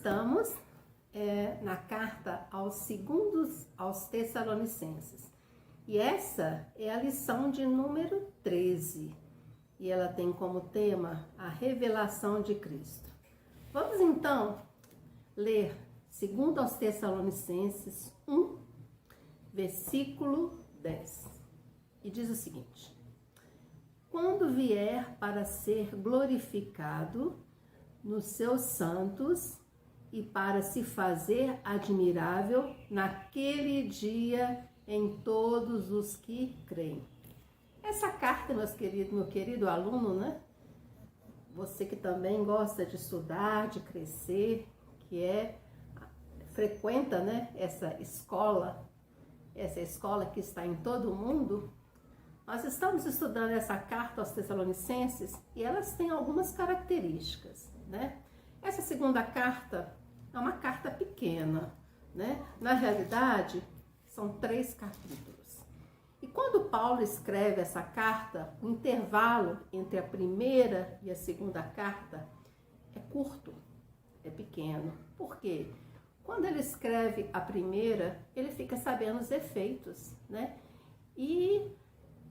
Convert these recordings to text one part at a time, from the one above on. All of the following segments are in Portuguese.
estamos na carta aos Tessalonicenses. E essa é a lição de número 13. E ela tem como tema a revelação de Cristo. Vamos então ler 2 aos Tessalonicenses 1, versículo 10. E diz o seguinte: quando vier para ser glorificado nos seus santos e para se fazer admirável naquele dia em todos os que creem. Essa carta, meu querido aluno, né? Você que também gosta de estudar, de crescer, frequenta, né, essa escola que está em todo o mundo. Nós estamos estudando essa carta aos Tessalonicenses e elas têm algumas características, né? Essa segunda carta é uma carta pequena, né? Na realidade, são 3 capítulos. E quando Paulo escreve essa carta, o intervalo entre a primeira e a segunda carta é curto, é pequeno. Por quê? Quando ele escreve a primeira, ele fica sabendo os efeitos, né? E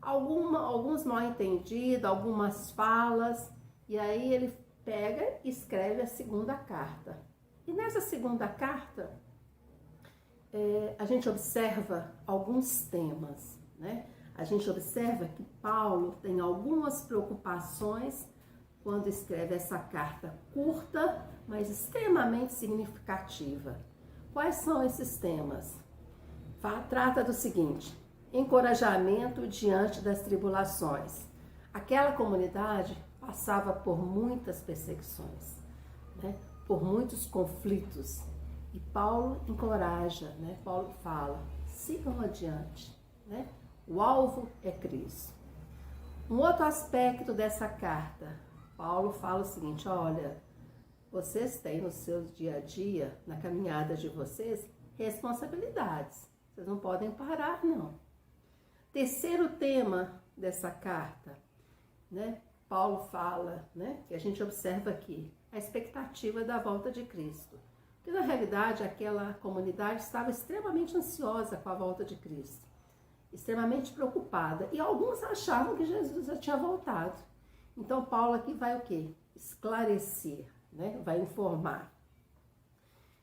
alguns mal entendidos, algumas falas, e aí ele pega e escreve a segunda carta. E nessa segunda carta, a gente observa alguns temas, né? A gente observa que Paulo tem algumas preocupações quando escreve essa carta curta, mas extremamente significativa. Quais são esses temas? Trata do seguinte: encorajamento diante das tribulações. Aquela comunidade passava por muitas perseguições, né? Por muitos conflitos. E Paulo encoraja, né? Paulo fala, sigam adiante, né? O alvo é Cristo. Um outro aspecto dessa carta, Paulo fala o seguinte: olha, vocês têm no seu dia a dia, na caminhada de vocês, responsabilidades. Vocês não podem parar, não. Terceiro tema dessa carta, né? Paulo fala, né, que a gente observa aqui, a expectativa da volta de Cristo. Porque na realidade aquela comunidade estava extremamente ansiosa com a volta de Cristo, extremamente preocupada. E alguns achavam que Jesus já tinha voltado. Então Paulo aqui vai o quê? Esclarecer, né? Vai informar.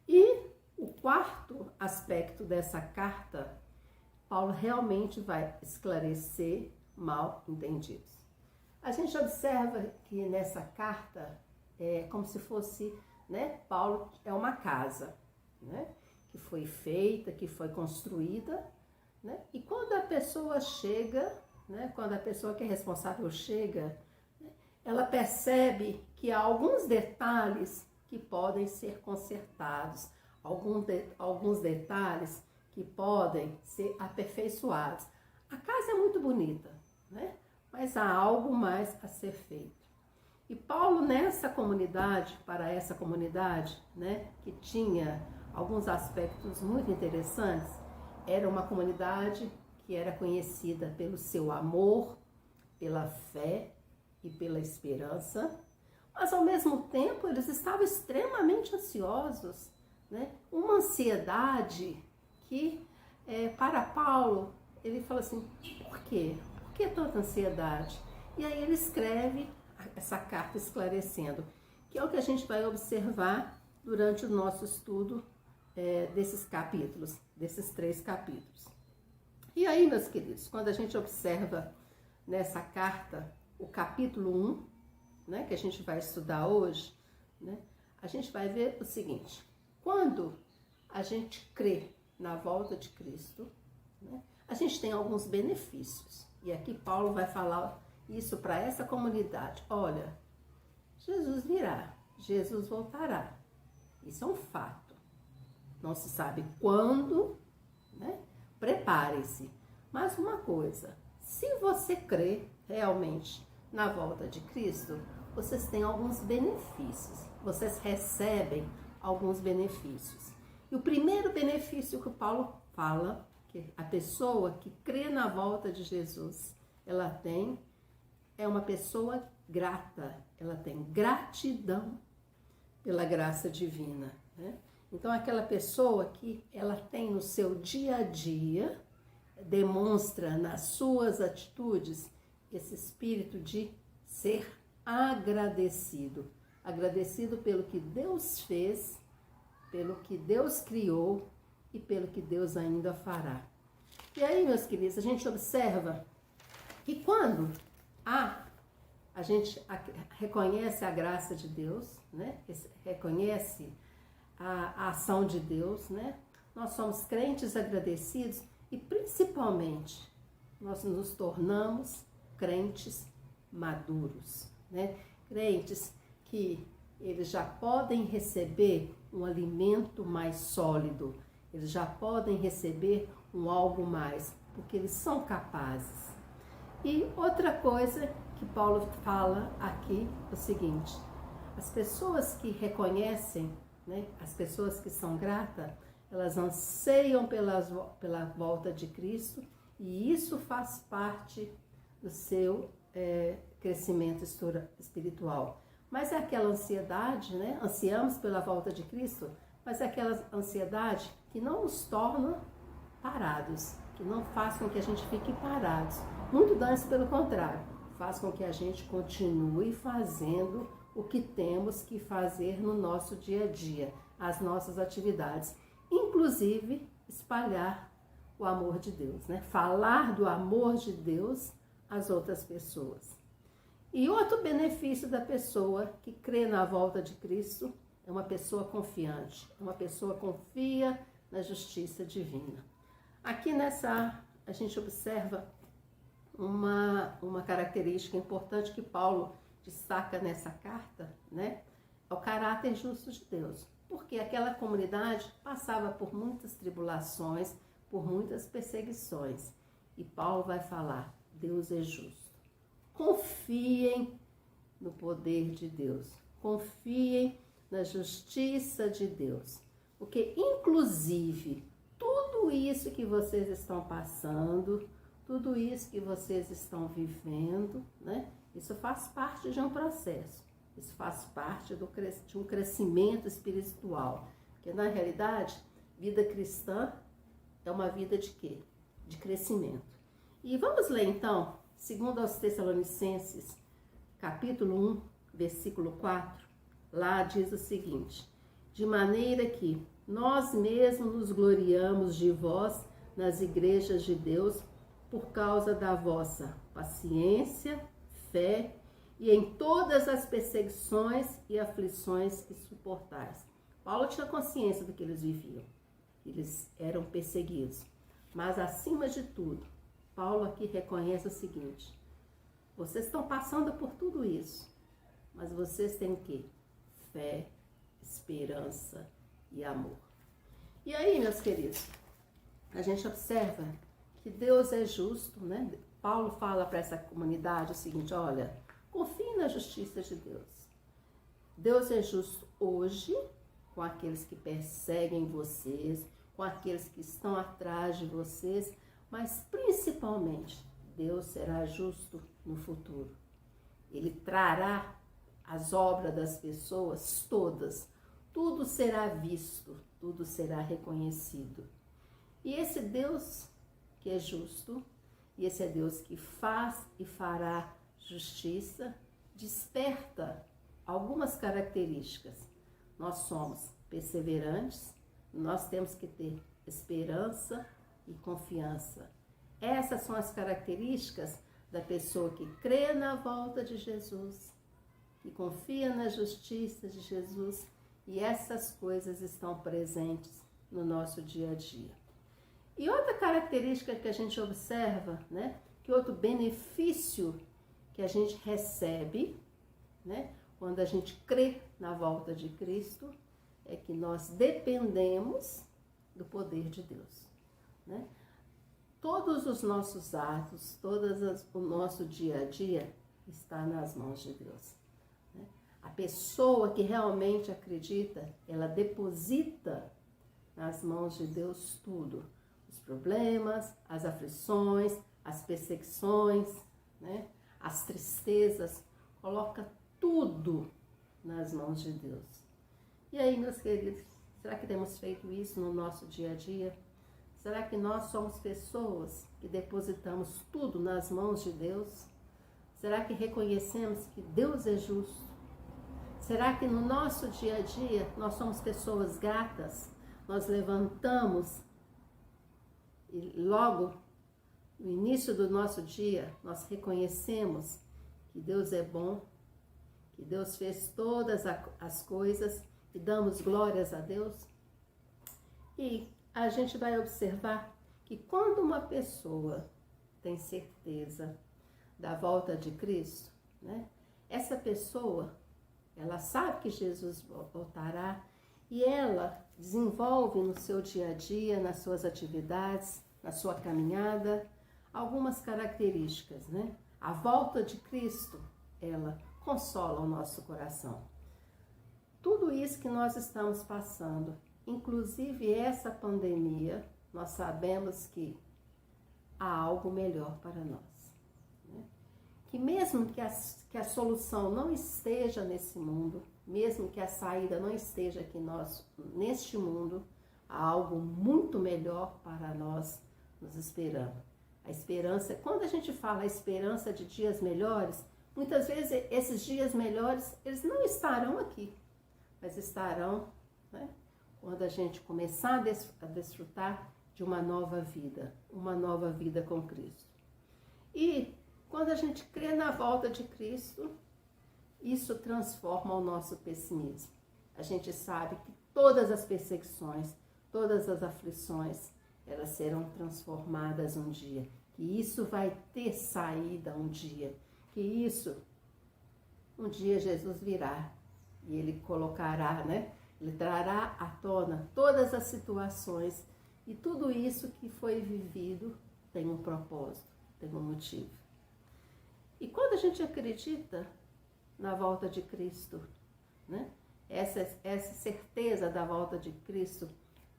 E o quarto aspecto dessa carta, Paulo realmente vai esclarecer mal entendidos. A gente observa que nessa carta é como se fosse, né, Paulo é uma casa, né, que foi feita, que foi construída, né, e quando a pessoa chega, né, quando a pessoa que é responsável chega, né, ela percebe que há alguns detalhes que podem ser consertados, alguns detalhes que podem ser aperfeiçoados. A casa é muito bonita, né? Mas há algo mais a ser feito. E Paulo, para essa comunidade, né, que tinha alguns aspectos muito interessantes, era uma comunidade que era conhecida pelo seu amor, pela fé e pela esperança, mas ao mesmo tempo eles estavam extremamente ansiosos, né? Uma ansiedade que, para Paulo, ele fala assim: por quê? Por que tanta ansiedade? E aí ele escreve essa carta esclarecendo, que é o que a gente vai observar durante o nosso estudo desses capítulos, desses 3 capítulos. E aí, meus queridos, quando a gente observa nessa carta o capítulo 1, né, que a gente vai estudar hoje, né, a gente vai ver o seguinte: quando a gente crê na volta de Cristo, né, a gente tem alguns benefícios. E aqui Paulo vai falar isso para essa comunidade. Olha, Jesus virá, Jesus voltará. Isso é um fato. Não se sabe quando, né? Prepare-se. Mas uma coisa, se você crê realmente na volta de Cristo, vocês têm alguns benefícios. Vocês recebem alguns benefícios. E o primeiro benefício que Paulo fala, que a pessoa que crê na volta de Jesus, ela é uma pessoa grata, ela tem gratidão pela graça divina, né? Então, aquela pessoa que ela tem no seu dia a dia, demonstra nas suas atitudes esse espírito de ser agradecido. Agradecido pelo que Deus fez, pelo que Deus criou e pelo que Deus ainda fará. E aí, meus queridos, a gente observa que quando a gente reconhece a graça de Deus, né? Reconhece a ação de Deus, né? Nós somos crentes agradecidos e principalmente nós nos tornamos crentes maduros, né? Crentes que eles já podem receber um alimento mais sólido, eles já podem receber um algo mais, porque eles são capazes. E outra coisa que Paulo fala aqui é o seguinte: as pessoas que reconhecem, né, as pessoas que são gratas, elas anseiam pela volta de Cristo, e isso faz parte do seu crescimento espiritual. Mas é aquela ansiedade, né? Ansiamos pela volta de Cristo, mas é aquela ansiedade que não nos torna parados, que não faz com que a gente fique parados. Muito antes, pelo contrário, faz com que a gente continue fazendo o que temos que fazer no nosso dia a dia, as nossas atividades, inclusive espalhar o amor de Deus, né? Falar do amor de Deus às outras pessoas. E outro benefício da pessoa que crê na volta de Cristo é uma pessoa confiante, uma pessoa que confia na justiça divina. Aqui a gente observa uma característica importante que Paulo destaca nessa carta, né? É o caráter justo de Deus. Porque aquela comunidade passava por muitas tribulações, por muitas perseguições. E Paulo vai falar: Deus é justo. Confiem no poder de Deus. Confiem na justiça de Deus. Porque, inclusive, tudo isso que vocês estão passando, tudo isso que vocês estão vivendo, né? Isso faz parte de um processo. Isso faz parte de um crescimento espiritual. Porque, na realidade, vida cristã é uma vida de quê? De crescimento. E vamos ler, então, segundo aos Tessalonicenses, capítulo 1, versículo 4. Lá diz o seguinte: de maneira que nós mesmos nos gloriamos de vós nas igrejas de Deus por causa da vossa paciência, fé e em todas as perseguições e aflições que suportais. Paulo tinha consciência do que eles viviam. Eles eram perseguidos. Mas, acima de tudo, Paulo aqui reconhece o seguinte: vocês estão passando por tudo isso, mas vocês têm o quê? Fé, esperança e amor. E aí, meus queridos, a gente observa que Deus é justo, né? Paulo fala para essa comunidade o seguinte: olha, confie na justiça de Deus. Deus é justo hoje com aqueles que perseguem vocês, com aqueles que estão atrás de vocês, mas principalmente Deus será justo no futuro. Ele trará as obras das pessoas todas, tudo será visto, tudo será reconhecido. E esse Deus que é justo, e esse é Deus que faz e fará justiça, desperta algumas características. Nós somos perseverantes, nós temos que ter esperança e confiança. Essas são as características da pessoa que crê na volta de Jesus, que confia na justiça de Jesus, e essas coisas estão presentes no nosso dia a dia. E outra característica que a gente observa, né, que outro benefício que a gente recebe, né, quando a gente crê na volta de Cristo, é que nós dependemos do poder de Deus, né? Todos os nossos atos, o nosso dia a dia está nas mãos de Deus, né? A pessoa que realmente acredita, ela deposita nas mãos de Deus tudo. Os problemas, as aflições, as perseguições, né? As tristezas, coloca tudo nas mãos de Deus. E aí, meus queridos, Será que temos feito isso no nosso dia a dia? Será que nós somos pessoas que depositamos tudo nas mãos de Deus? Será que reconhecemos que Deus é justo? Será que no nosso dia a dia nós somos pessoas gratas? Nós levantamos e logo no início do nosso dia nós reconhecemos que Deus é bom, que Deus fez todas as coisas e damos glórias a Deus? E a gente vai observar que quando uma pessoa tem certeza da volta de Cristo, né? Essa pessoa, ela sabe que Jesus voltará e ela desenvolve no seu dia a dia, nas suas atividades, na sua caminhada, algumas características, né? A volta de Cristo, ela consola o nosso coração. Tudo isso que nós estamos passando, inclusive essa pandemia, nós sabemos que há algo melhor para nós, né? Que mesmo que a solução não esteja nesse mundo, mesmo que a saída não esteja aqui neste mundo, há algo muito melhor para nós nos esperando. A esperança, quando a gente fala a esperança de dias melhores, muitas vezes esses dias melhores, eles não estarão aqui, mas estarão, né, quando a gente começar a desfrutar de uma nova vida com Cristo. E quando a gente crê na volta de Cristo, isso transforma o nosso pessimismo. A gente sabe que todas as perseguições, todas as aflições, elas serão transformadas um dia. Que isso vai ter saída um dia. Que isso, um dia Jesus virá e Ele colocará, né? Ele trará à tona todas as situações e tudo isso que foi vivido tem um propósito, tem um motivo. E quando a gente acredita na volta de Cristo, né? Essa certeza da volta de Cristo,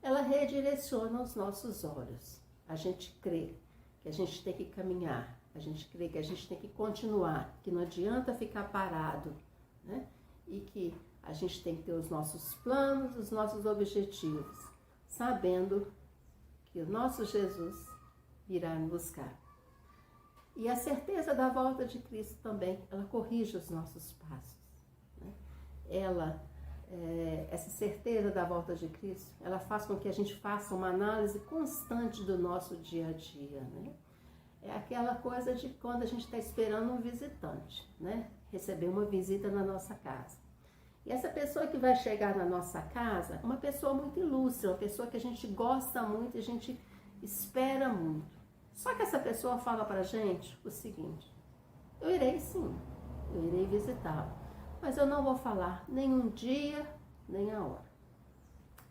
ela redireciona os nossos olhos. A gente crê que a gente tem que caminhar, a gente crê que a gente tem que continuar, que não adianta ficar parado, né? E que a gente tem que ter os nossos planos, os nossos objetivos, sabendo que o nosso Jesus virá nos buscar. E a certeza da volta de Cristo também, ela corrige os nossos passos, né? Essa certeza da volta de Cristo, ela faz com que a gente faça uma análise constante do nosso dia a dia, né? É aquela coisa de quando a gente está esperando um visitante, né? Receber uma visita na nossa casa. E essa pessoa que vai chegar na nossa casa, uma pessoa muito ilustre, uma pessoa que a gente gosta muito, a gente espera muito. Só que essa pessoa fala pra gente o seguinte: eu irei sim, eu irei visitá-lo, mas eu não vou falar nem um dia, nem a hora.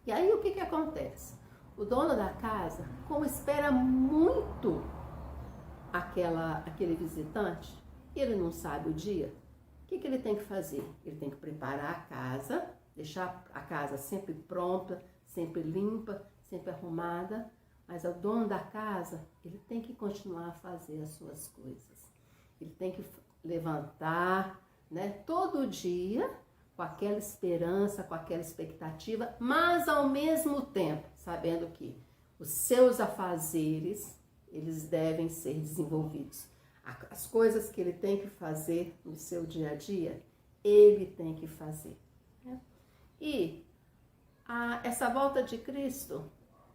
E aí o que acontece? O dono da casa, como espera muito aquele visitante, ele não sabe o dia, o que ele tem que fazer? Ele tem que preparar a casa, deixar a casa sempre pronta, sempre limpa, sempre arrumada, mas o dono da casa, ele tem que continuar a fazer as suas coisas. Ele tem que levantar, né, todo dia com aquela esperança, com aquela expectativa, mas ao mesmo tempo sabendo que os seus afazeres, eles devem ser desenvolvidos. As coisas que ele tem que fazer no seu dia a dia, ele tem que fazer, né? E essa volta de Cristo,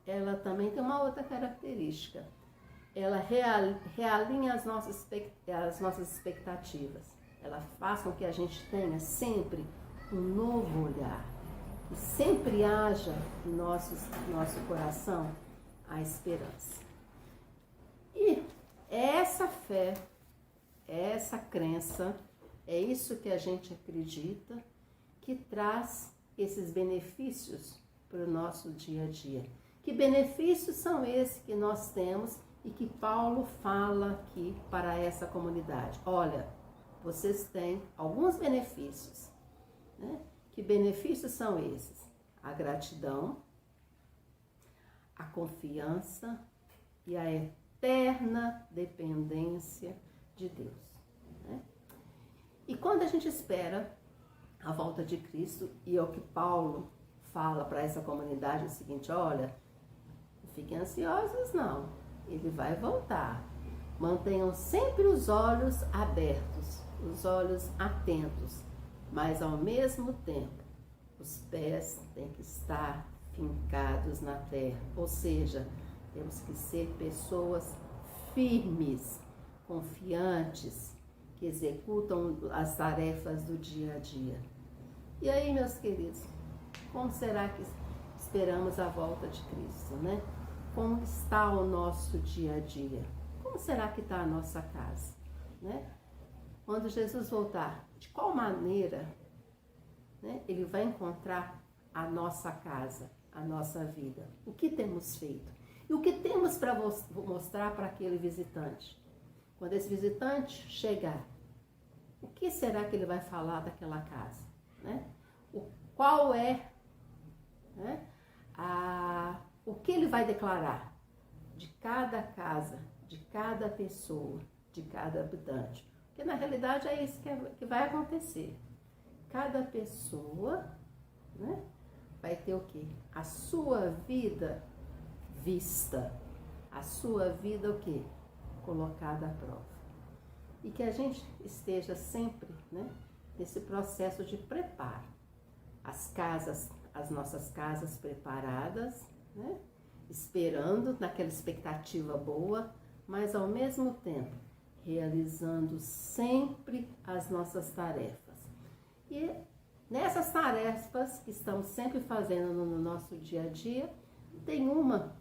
ela também tem uma outra característica. Ela realinha as nossas expectativas. Ela faz com que a gente tenha sempre um novo olhar. Que sempre haja em nosso coração a esperança. E essa fé, essa crença, é isso que a gente acredita, que traz esses benefícios para o nosso dia a dia. Que benefícios são esses que nós temos e que Paulo fala aqui para essa comunidade? Olha, vocês têm alguns benefícios, né? Que benefícios são esses? A gratidão, a confiança e a eterna dependência de Deus, né? E quando a gente espera a volta de Cristo, e é o que Paulo fala para essa comunidade o seguinte: olha, não fiquem ansiosos não, ele vai voltar. Mantenham sempre os olhos abertos, os olhos atentos, mas ao mesmo tempo os pés têm que estar fincados na terra, ou seja, temos que ser pessoas firmes, confiantes, que executam as tarefas do dia a dia. E aí, meus queridos, como será que esperamos a volta de Cristo, né? Como está o nosso dia a dia? Como será que está a nossa casa, né? Quando Jesus voltar, de qual maneira, né, ele vai encontrar a nossa casa, a nossa vida? O que temos feito? E o que temos para mostrar para aquele visitante? Quando esse visitante chegar, o que será que ele vai falar daquela casa, né? Qual é, né, o que ele vai declarar de cada casa, de cada pessoa, de cada habitante? Porque na realidade é isso que vai acontecer. Cada pessoa, né, vai ter o quê? A sua vida vista, a sua vida o quê? Colocada à prova. E que a gente esteja sempre, né, nesse processo de preparo. As nossas casas preparadas, né, esperando naquela expectativa boa, mas ao mesmo tempo realizando sempre as nossas tarefas. E nessas tarefas que estamos sempre fazendo no nosso dia a dia, tem uma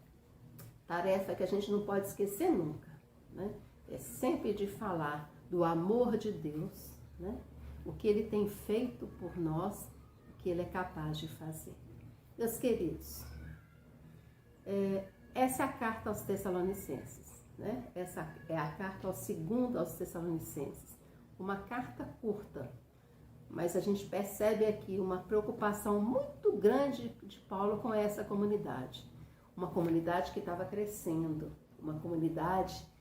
tarefa que a gente não pode esquecer nunca, né? É sempre de falar do amor de Deus, né? O que Ele tem feito por nós, o que Ele é capaz de fazer. Meus queridos, essa é a carta aos Tessalonicenses, né? Essa é a carta aos Tessalonicenses. Uma carta curta, mas a gente percebe aqui uma preocupação muito grande de Paulo com essa comunidade. Uma comunidade que estava crescendo, uma comunidade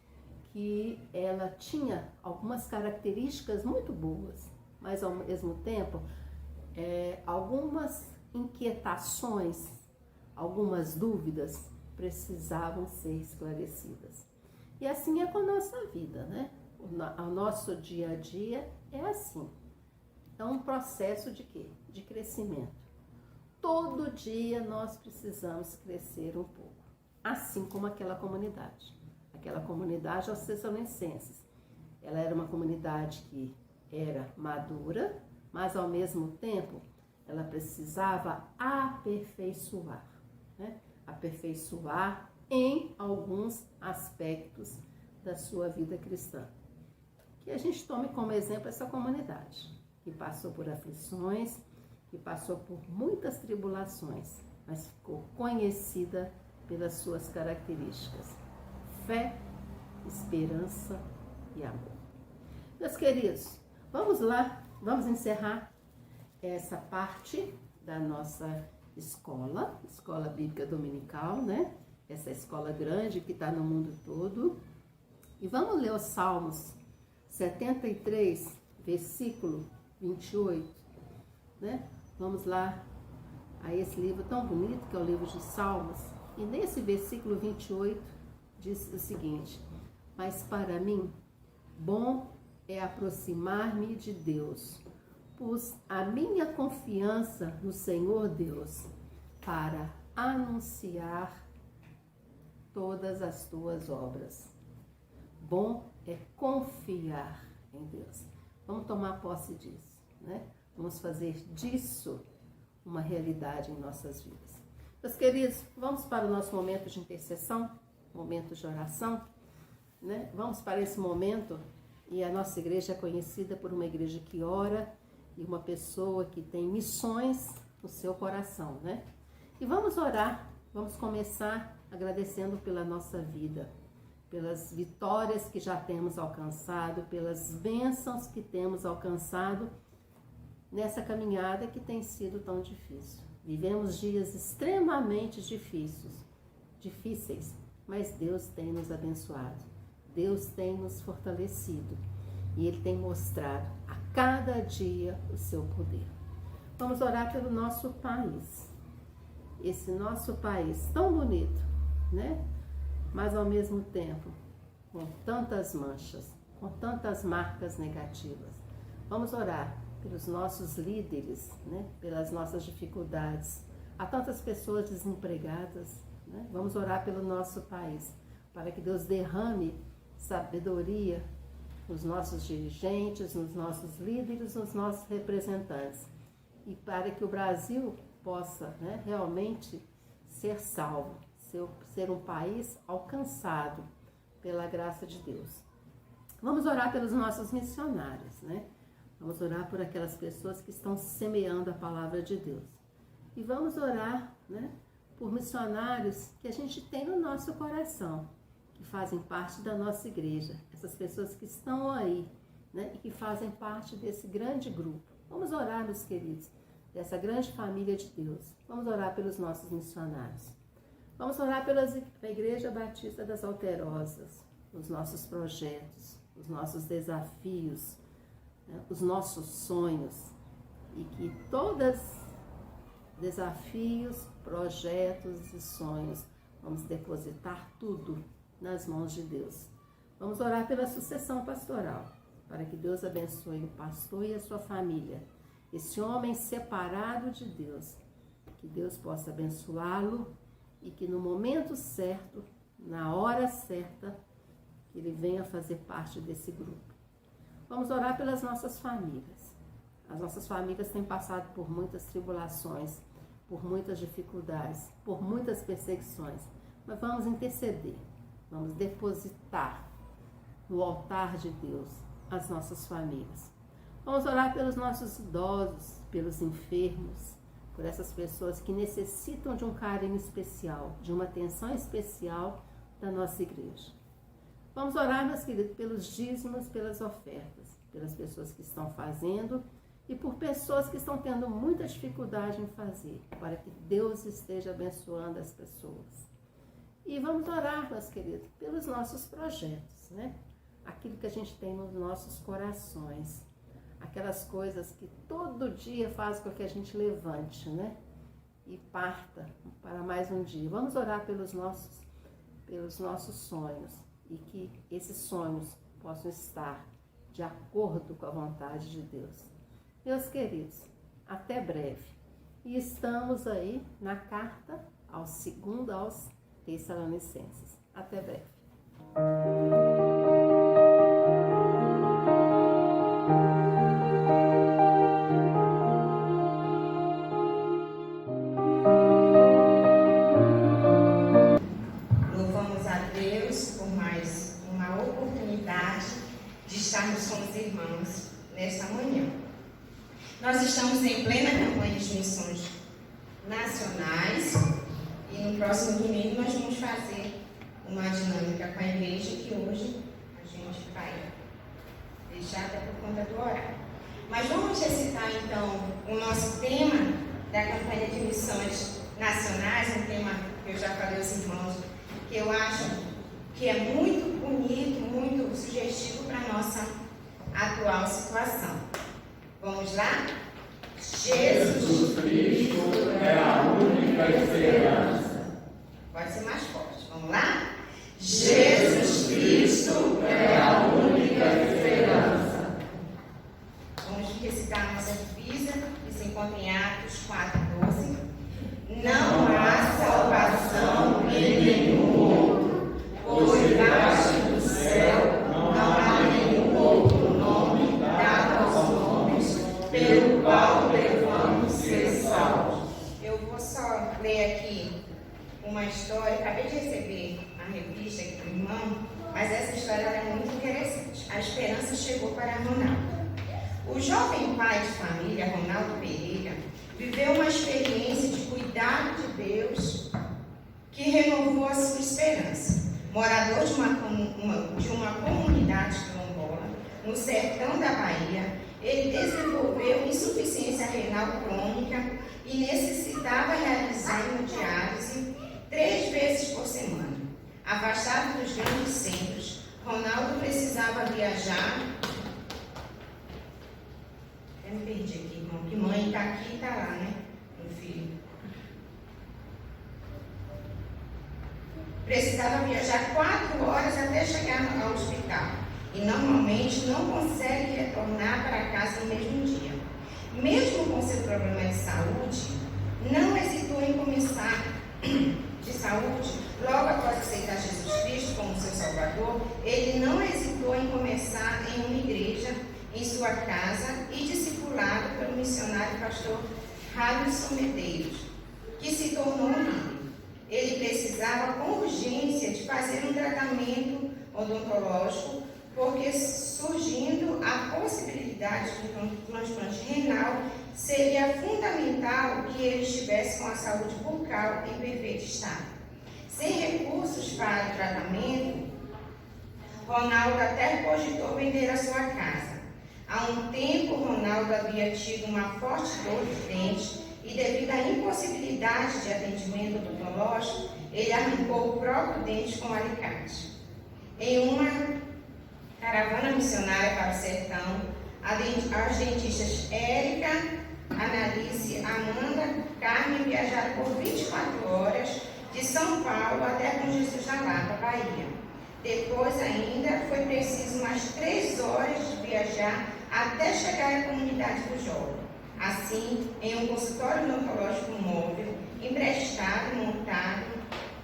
que ela tinha algumas características muito boas, mas ao mesmo tempo algumas inquietações, algumas dúvidas precisavam ser esclarecidas. E assim é com a nossa vida, né? O nosso dia a dia é assim. É um processo de quê? De crescimento. Todo dia nós precisamos crescer um pouco, assim como aquela comunidade. Aquela comunidade aos Tessalonicenses. Ela era uma comunidade que era madura, mas ao mesmo tempo ela precisava aperfeiçoar, né? Aperfeiçoar em alguns aspectos da sua vida cristã. Que a gente tome como exemplo essa comunidade, que passou por aflições, que passou por muitas tribulações, mas ficou conhecida pelas suas características: fé, esperança e amor. Meus queridos, vamos lá, vamos encerrar essa parte da nossa escola bíblica dominical, né? Essa escola grande que está no mundo todo. E vamos ler os Salmos 73, versículo 28, né? Vamos lá a esse livro tão bonito que é o livro de Salmos. E nesse versículo 28 diz o seguinte: mas para mim, bom é aproximar-me de Deus, pus a minha confiança no Senhor Deus, para anunciar todas as tuas obras. Bom é confiar em Deus. Vamos tomar posse disso, né? Vamos fazer disso uma realidade em nossas vidas. Meus queridos, vamos para o nosso momento de intercessão, momento de oração, né? Vamos para esse momento, e a nossa igreja é conhecida por uma igreja que ora e uma pessoa que tem missões no seu coração, né? E vamos orar, vamos começar agradecendo pela nossa vida, pelas vitórias que já temos alcançado, pelas bênçãos que temos alcançado nessa caminhada que tem sido tão difícil. Vivemos dias extremamente difíceis, mas Deus tem nos abençoado, Deus tem nos fortalecido e Ele tem mostrado a cada dia o seu poder. Vamos orar pelo nosso país. esse nosso país tão bonito, né? Mas ao mesmo tempo com tantas manchas, com tantas marcas negativas. Vamos orar pelos nossos líderes, né? Pelas nossas dificuldades. Há tantas pessoas desempregadas, né? Vamos orar pelo nosso país, para que Deus derrame sabedoria nos nossos dirigentes, nos nossos líderes, nos nossos representantes, e para que o Brasil possa, né, realmente ser salvo, ser um país alcançado pela graça de Deus. Vamos orar pelos nossos missionários, né? Vamos orar por aquelas pessoas que estão semeando a palavra de Deus. E vamos orar, né, por missionários que a gente tem no nosso coração, que fazem parte da nossa igreja, essas pessoas que estão aí, né, e que fazem parte desse grande grupo. Vamos orar, meus queridos, dessa grande família de Deus. Vamos orar pelos nossos missionários. Vamos orar pela Igreja Batista das Alterosas, os nossos projetos, os nossos desafios, né, os nossos sonhos, e que todos desafios, projetos e sonhos, vamos depositar tudo nas mãos de Deus. Vamos orar pela sucessão pastoral, para que Deus abençoe o pastor e a sua família, esse homem separado de Deus, que Deus possa abençoá-lo e que no momento certo, na hora certa, que ele venha fazer parte desse grupo. Vamos orar pelas nossas famílias. As nossas famílias têm passado por muitas tribulações, por muitas dificuldades, por muitas perseguições, mas vamos interceder, vamos depositar no altar de Deus as nossas famílias. Vamos orar pelos nossos idosos, pelos enfermos, por essas pessoas que necessitam de um carinho especial, de uma atenção especial da nossa igreja. Vamos orar, meus queridos, pelos dízimos, pelas ofertas, pelas pessoas que estão fazendo e por pessoas que estão tendo muita dificuldade em fazer, para que Deus esteja abençoando as pessoas. E vamos orar, meus queridos, pelos nossos projetos, né? Aquilo que a gente tem nos nossos corações, aquelas coisas que todo dia fazem com que a gente levante, né? E parta para mais um dia. Vamos orar pelos nossos sonhos, e que esses sonhos possam estar de acordo com a vontade de Deus. Meus queridos, até breve. E estamos aí na carta aos Tessalonicenses. Até breve. Louvamos a Deus por mais uma oportunidade de estarmos com os irmãos nesta manhã. Nós estamos em plena campanha de missões nacionais e no próximo domingo nós vamos fazer uma dinâmica com a igreja que hoje a gente vai deixar até por conta do horário. Mas vamos recitar então o nosso tema da campanha de missões nacionais, um tema que eu já falei aos irmãos, que eu acho que é muito bonito, muito sugestivo para a nossa atual situação. Vamos lá? Jesus Cristo é a única esperança. Pode ser mais forte. Vamos lá? Jesus Cristo é a única esperança. Vamos recitar a nossa divisa, que se encontra em Atos 4:12. Não há salvação em nenhum outro, pois debaixo do céu não há nenhum outro nome dado aos homens pelo qual devamos ser salvos. Eu vou só ler aqui uma história. Acabei de receber a revista aqui do irmão, mas essa história é muito interessante. A esperança chegou para Ronaldo. O jovem pai de família, Ronaldo Pereira, viveu uma experiência de cuidado de Deus que renovou a sua esperança. Morador de uma comunidade quilombola, no sertão da Bahia, ele desenvolveu insuficiência renal crônica e necessitava realizar hemodiálise 3 vezes por semana. Afastado dos grandes centros, Ronaldo precisava viajar. Eu me perdi aqui, irmão, que mãe está aqui e está lá, né? Meu filho. Precisava viajar 4 horas até chegar ao hospital e normalmente não consegue retornar para casa no mesmo dia. Mesmo com seu problema de saúde, não hesitou em começar logo após aceitar Jesus Cristo como seu Salvador, ele não hesitou em começar em uma igreja, em sua casa e discipulado pelo missionário pastor Radisson Medeiros, que se tornou um líder. Ele precisava com urgência de fazer um tratamento odontológico, porque surgindo a possibilidade de um transplante renal, seria fundamental que ele estivesse com a saúde bucal em perfeito estado. Sem recursos para o tratamento, Ronaldo até cogitou vender a sua casa. Há um tempo, Ronaldo havia tido uma forte dor de dente e, devido à impossibilidade de atendimento odontológico, ele arrancou o próprio dente com um alicate. Em uma caravana missionária para o sertão, as dentistas Érica, Analice, Amanda, Carmen viajaram por 24 horas de São Paulo até Bom Jesus da Lapa, Bahia. Depois ainda foi preciso mais 3 horas de viajar até chegar à comunidade do jovem. Assim, em um consultório odontológico móvel, emprestado, montado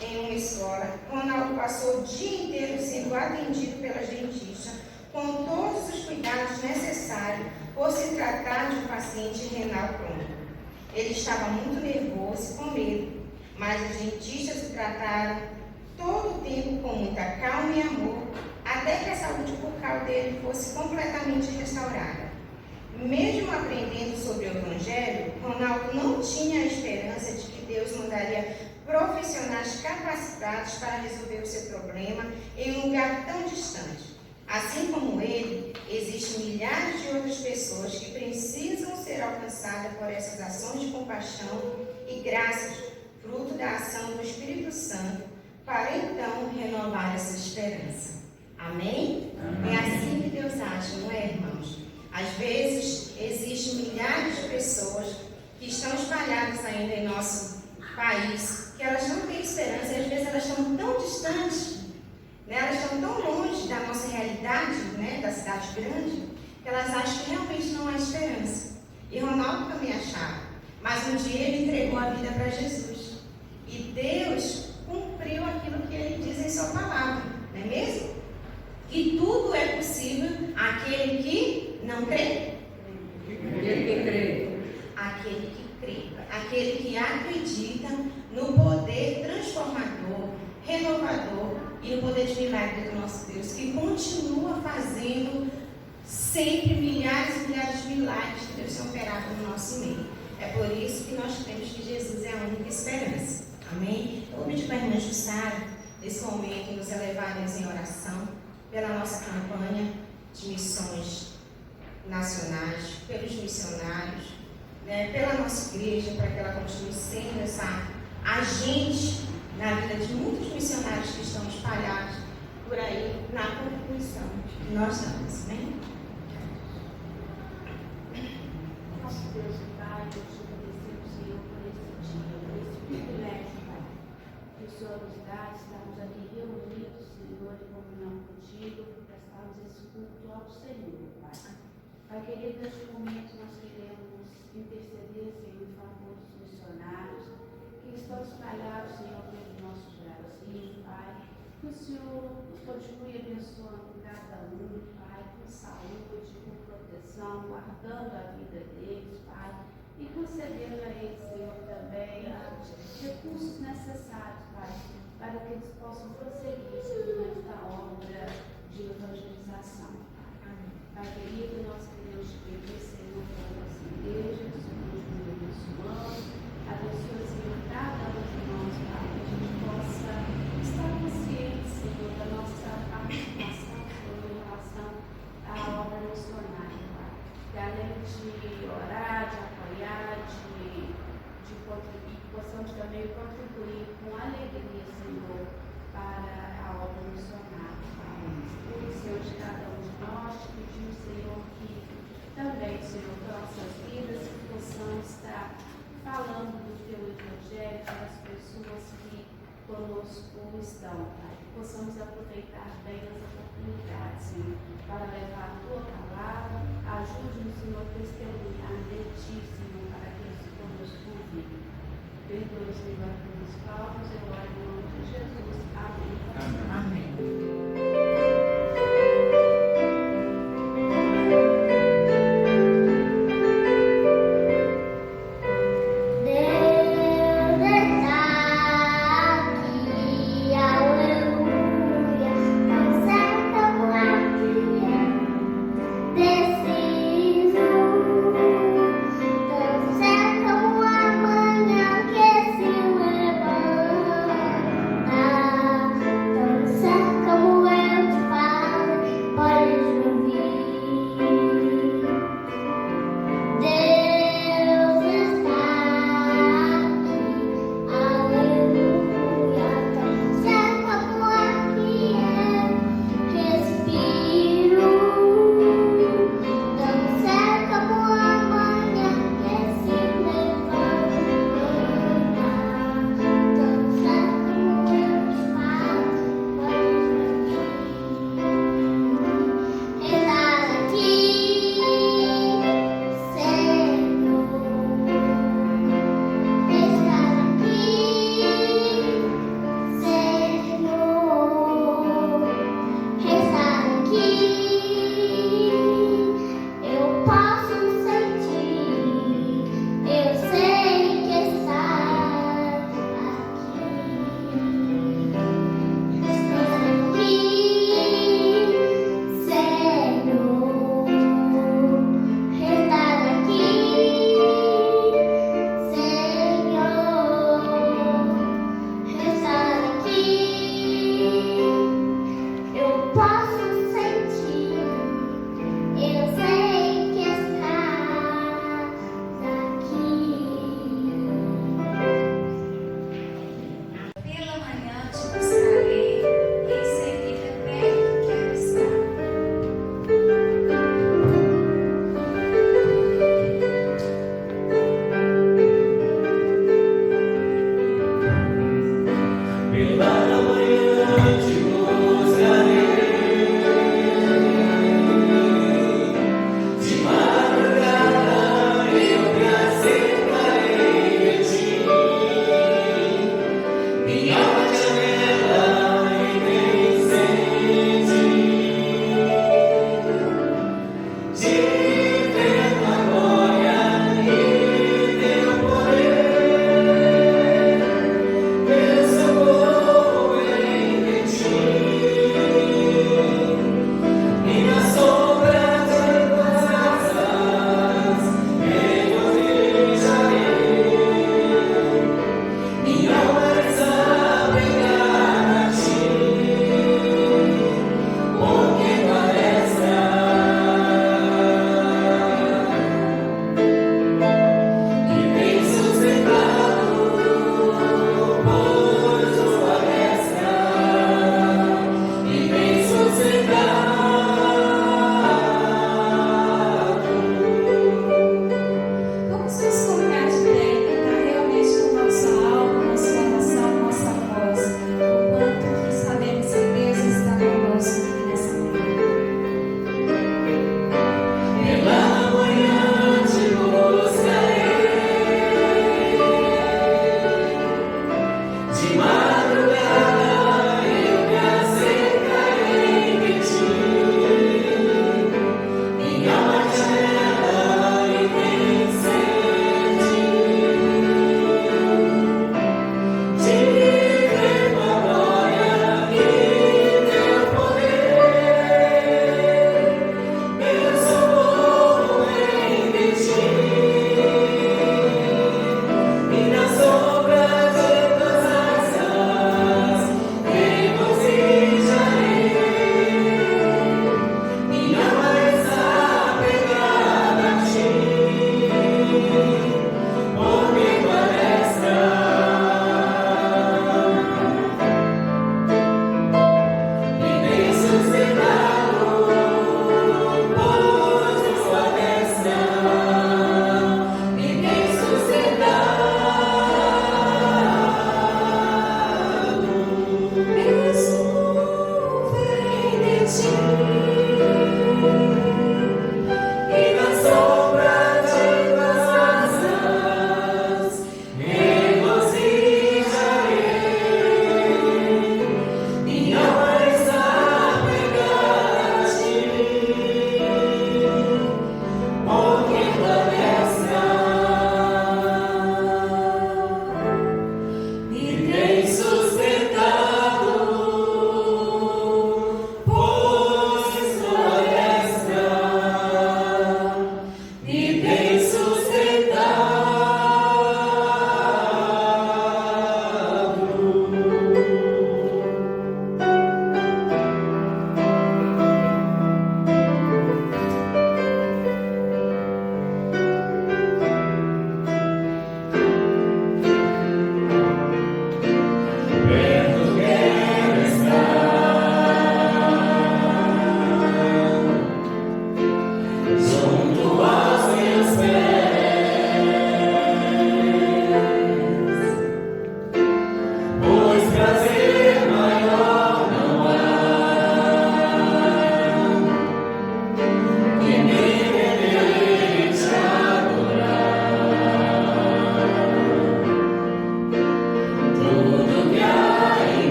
em uma escola, Ronaldo passou o dia inteiro sendo atendido pelas dentistas com todos os cuidados necessários por se tratar de um paciente renal crônico. Ele estava muito nervoso e com medo, mas os dentistas o trataram todo o tempo com muita calma e amor, até que a saúde bucal dele fosse completamente restaurada. Mesmo aprendendo sobre o Evangelho, Ronaldo não tinha a esperança de que Deus mandaria profissionais capacitados para resolver o seu problema em um lugar tão distante. Assim como ele, existem milhares de outras pessoas que precisam ser alcançadas por essas ações de compaixão e graças, fruto da ação do Espírito Santo, para então renovar essa esperança. Amém? Amém. É assim que Deus age, não é, irmãos? Às vezes, existem milhares de pessoas que estão espalhadas ainda em nosso país, que elas não têm esperança, e às vezes elas estão tão distantes, né? Elas estão tão longe da nossa realidade, né? Da cidade grande, que elas acham que realmente não há esperança. E Ronaldo também achava, mas um dia ele entregou a vida para Jesus. E Deus cumpriu aquilo que ele diz em sua palavra, não é mesmo? Que tudo é possível àquele que não crê. Aquele que crê. Aquele que crê. Aquele que acredita no poder transformador, renovador e no poder de milagre do nosso Deus, que continua fazendo sempre milhares e milhares de milagres que Deus tem operado no nosso meio. É por isso que nós cremos que Jesus é a única esperança. Amém? Eu vou pedir para a irmã Jussara, nesse momento, nos elevarmos em oração pela nossa campanha de missões nacionais, pelos missionários, né, pela nossa igreja, para que ela continue sendo essa agente na vida de muitos missionários que estão espalhados por aí na contribuição que nós damos. Amém? Nosso Deus e Pai, eu te agradecemos, Senhor, por esse dia, por esse privilégio, Pai, que o Senhor nos dá. Estamos aqui reunidos, Senhor, em comunhão contigo, para prestarmos esse culto ao Senhor, Pai. Pai querido, neste momento nós queremos interceder, Senhor, em favor dos missionários que estão espalhados, Senhor, pelo nosso Brasil, Pai. Que o Senhor continue abençoando cada um, Pai, com saúde, com proteção, guardando a vida deles, Pai, e concedendo a eles, Senhor, também os recursos necessários, Pai, para que eles possam prosseguir, Senhor, nesta obra de evangelização, Pai. Pai querido, nós queremos te pedir, Senhor, pela nossa igreja, que o Senhor continue abençoando, abençoa, Senhor, cada um de nós, Pai, que a gente possa estar consciente, Senhor, da nossa participação, Senhor, em relação à obra missionária, Pai. Que além de orar, de apoiar, de contribuir, possamos também contribuir com alegria, Senhor, para a obra missionária, Pai. Por Senhor, de cada um de nós, te pedimos, Senhor, que também, Senhor, para nossas vidas, conosco estão, Pai. Que possamos aproveitar bem as oportunidades, Senhor, para levar a tua palavra. Ajude-nos, Senhor, a testemunhar de ti, Senhor, para aqueles que conosco ouvem. Perdoe, Senhor, pelos falsos, eu oro em nome de Jesus. Amém. Amém. Deus amor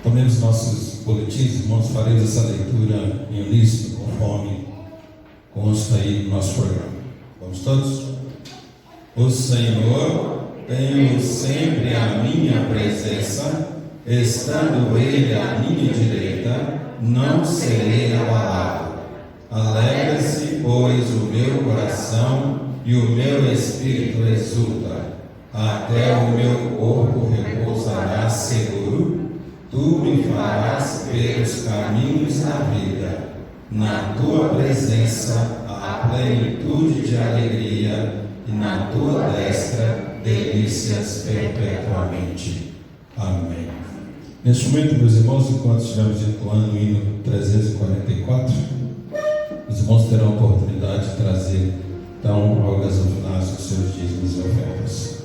Tomemos nossos boletins, irmãos, faremos essa leitura em uníssono, conforme consta aí no nosso programa. Vamos todos? O Senhor tem sempre a minha presença, estando Ele à minha direita, não serei abalado. Alegra-se, pois, o meu coração e o meu espírito exulta. Até o meu corpo repousará seguro. Tu me farás pelos caminhos da vida. Na tua presença há plenitude de alegria, e na tua destra delícias perpetuamente. Amém. Neste momento, meus irmãos, enquanto estivermos entoando o hino 344, os irmãos terão a oportunidade de trazer, então, ao gasofilácio os seus dízimos e ofertas.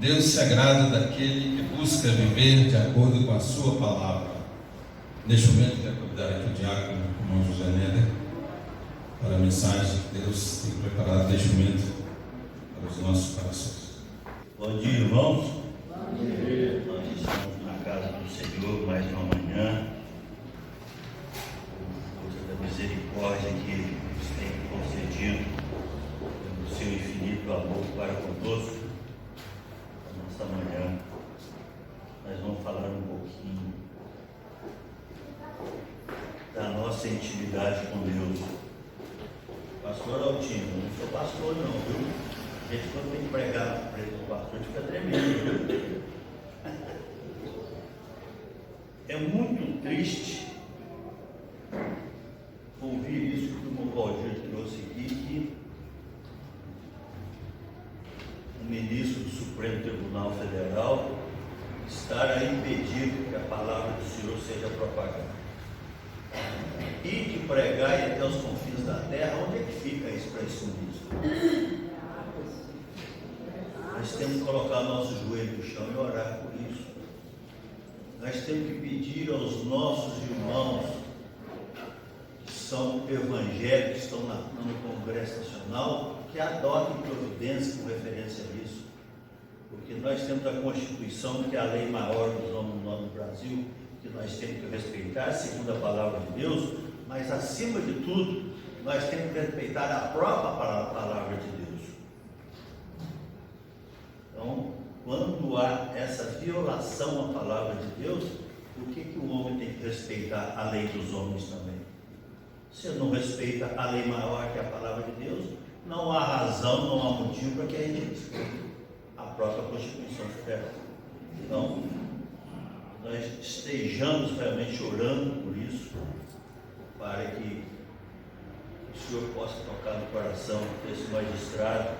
Deus se agrada daquele que busca viver de acordo com a sua palavra. Neste momento, quero convidar aqui o diácono, o irmão José Néder, para a mensagem que Deus tem preparado neste momento para os nossos corações. Bom dia, irmãos. Bom dia. Nós estamos na casa do Senhor mais uma manhã, por causa da misericórdia que nos tem concedido, pelo seu infinito amor para conosco. Nesta manhã, nós vamos falar um pouquinho da nossa intimidade com Deus. Pastor Altino, não sou pastor não, viu? A gente quando tem que pregar na frente do pastor fica tremendo, viu? É muito triste ouvir isso que o Mocaldinho onde é que fica a expressionismo? Nós temos que colocar nosso joelho no chão e orar por isso. Nós temos que pedir aos nossos irmãos que são evangélicos, que estão no Congresso Nacional, que adotem providência com referência a isso. Porque nós temos a Constituição, que é a lei maior dos homens no Brasil, que nós temos que respeitar, segundo a palavra de Deus, mas acima de tudo, nós temos que respeitar a própria palavra de Deus. Então, quando há essa violação à palavra de Deus, por que o homem tem que respeitar a lei dos homens também? Se não respeita a lei maior que é a palavra de Deus, não há razão, não há motivo para que a gente respeite a própria Constituição Federal. Então, nós estejamos realmente orando por isso, para que o Senhor possa tocar no coração desse magistrado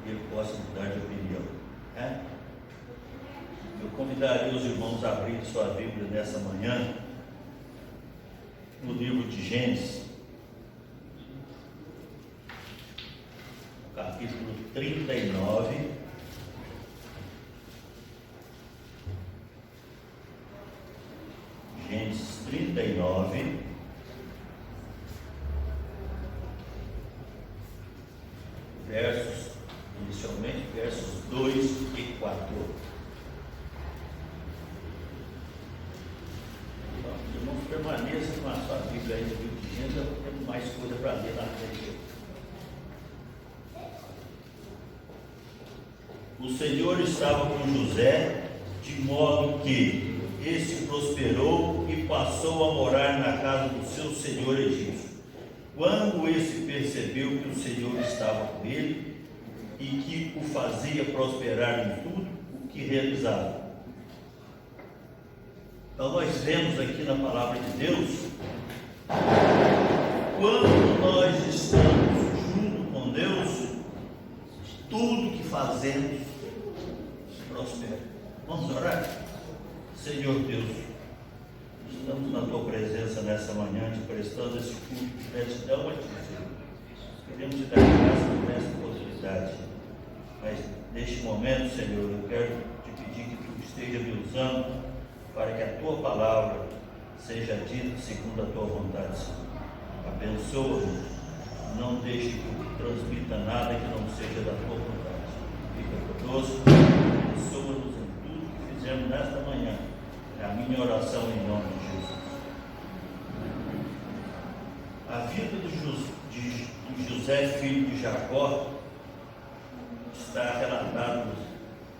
e ele possa mudar de opinião. Eu convidaria os irmãos a abrir sua Bíblia nessa manhã, no livro de Gênesis, capítulo 39. Gênesis 39. Inicialmente, versos 2 e 4. Então, os irmãos permaneçam com a sua Bíblia aí no livro de Gênesis, temos mais coisa para ler na frente. O Senhor estava com José, de modo que este prosperou e passou a morar na casa do seu senhor egípcio. Quando este percebeu que o Senhor estava com ele e que o fazia prosperar em tudo o que realizava. Então nós vemos aqui na palavra de Deus, quando nós estamos junto com Deus, tudo que fazemos prospera. Vamos orar? Senhor Deus, estamos na Tua presença nessa manhã, te prestando esse culto de gratidão a Ti, Senhor. Queremos te dar graças por essa possibilidade. Mas neste momento, Senhor, eu quero te pedir que Tu esteja me usando para que a Tua palavra seja dita segundo a Tua vontade, Senhor. Abençoa-nos, não deixe que eu transmita nada que não seja da Tua vontade. Fica conosco, abençoa-nos em tudo que fizemos nesta manhã. É a minha oração em nome de Jesus. A vida de José, filho de Jacó, está relatado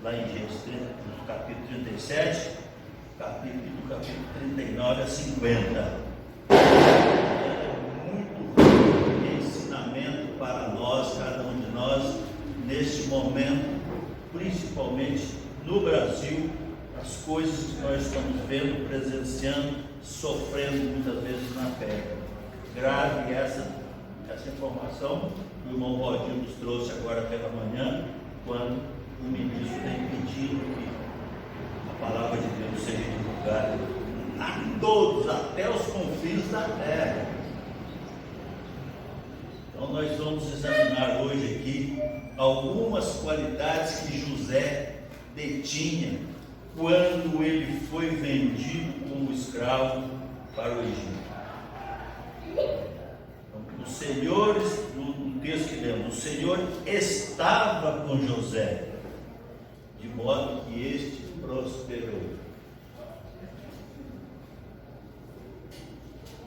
lá em Gênesis, no capítulo 37, do capítulo 39 a 50. É muito ensinamento para nós, cada um de nós, neste momento, principalmente no Brasil, as coisas que nós estamos vendo, presenciando, sofrendo muitas vezes na pele. Grave essa informação que o irmão Rodinho nos trouxe agora pela manhã, quando o ministro tem pedido que a palavra de Deus seja divulgada a todos, até os confins da terra. Então nós vamos examinar hoje aqui algumas qualidades que José detinha quando ele foi vendido como escravo para o Egito. Então, os senhores, no texto que lemos, o Senhor estava com José, de modo que este prosperou.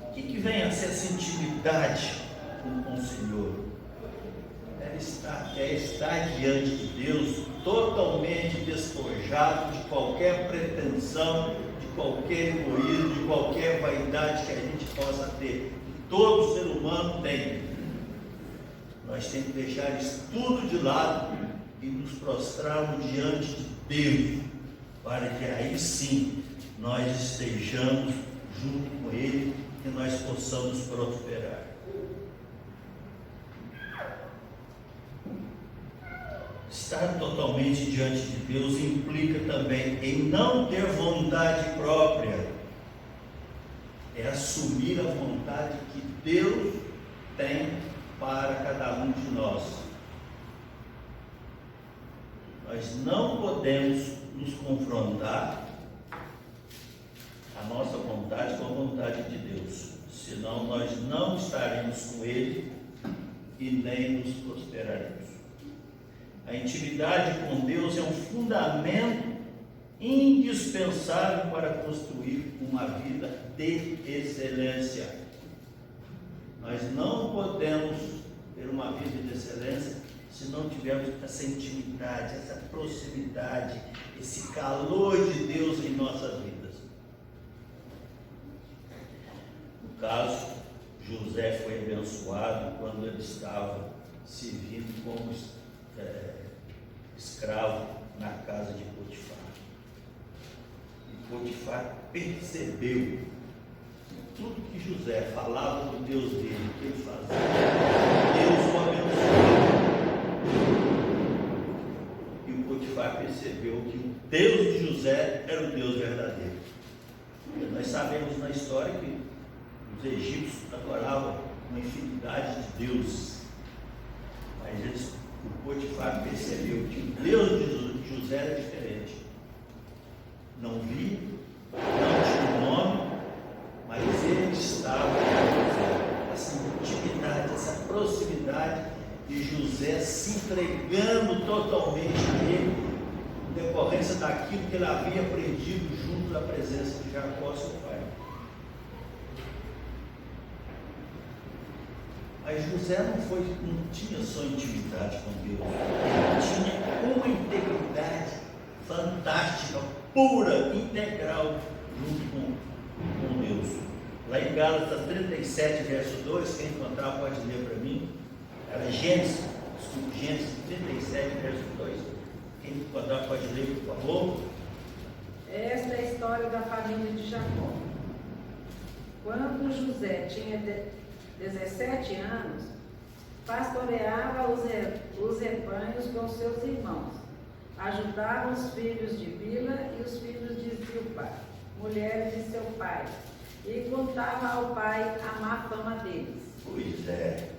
O que vem a ser essa intimidade com o Senhor? É estar diante de Deus totalmente despojado de qualquer pretensão, de qualquer egoísmo, de qualquer vaidade que a gente possa ter. Todo ser humano tem. Nós temos que deixar isso tudo de lado e nos prostrarmos diante de Deus, para que aí sim nós estejamos junto com Ele e nós possamos prosperar. Estar totalmente diante de Deus implica também em não ter vontade própria. É assumir a vontade que Deus tem para cada um de nós. Nós não podemos nos confrontar a nossa vontade com a vontade de Deus, senão nós não estaremos com Ele e nem nos prosperaremos. A intimidade com Deus é um fundamento indispensável para construir uma vida de excelência. Nós não podemos ter uma vida de excelência se não tivermos essa intimidade, essa proximidade, esse calor de Deus em nossas vidas. No caso, José foi abençoado quando ele estava servindo como escravo na casa de Potifar. E Potifar percebeu tudo que José falava do Deus dele, que ele fazia. Deus o abençoou. E o Potifar percebeu que o Deus de José era o Deus verdadeiro. E nós sabemos na história que os egípcios adoravam uma infinidade de deuses. Mas o Potifar percebeu que o Deus de José era diferente. Não via, não tinha nome, mas ele estava com José. Essa intimidade, essa proximidade de José se entregando totalmente a ele, em decorrência daquilo que ele havia aprendido junto da presença de Jacó, seu pai. Mas José não tinha só intimidade com Deus, ele tinha uma integridade fantástica, pura, integral, junto com Deus. Lá em Gálatas 37, verso 2, quem encontrar pode ler para mim. Era Gênesis 37, verso 2. Quem encontrar pode ler, por favor. Esta é a história da família de Jacó. Quando José tinha 17 anos, pastoreava os rebanhos com seus irmãos. Ajudava os filhos de Bila e os filhos de Zilpa, mulheres de seu pai, e contava ao pai a má fama deles. Pois é.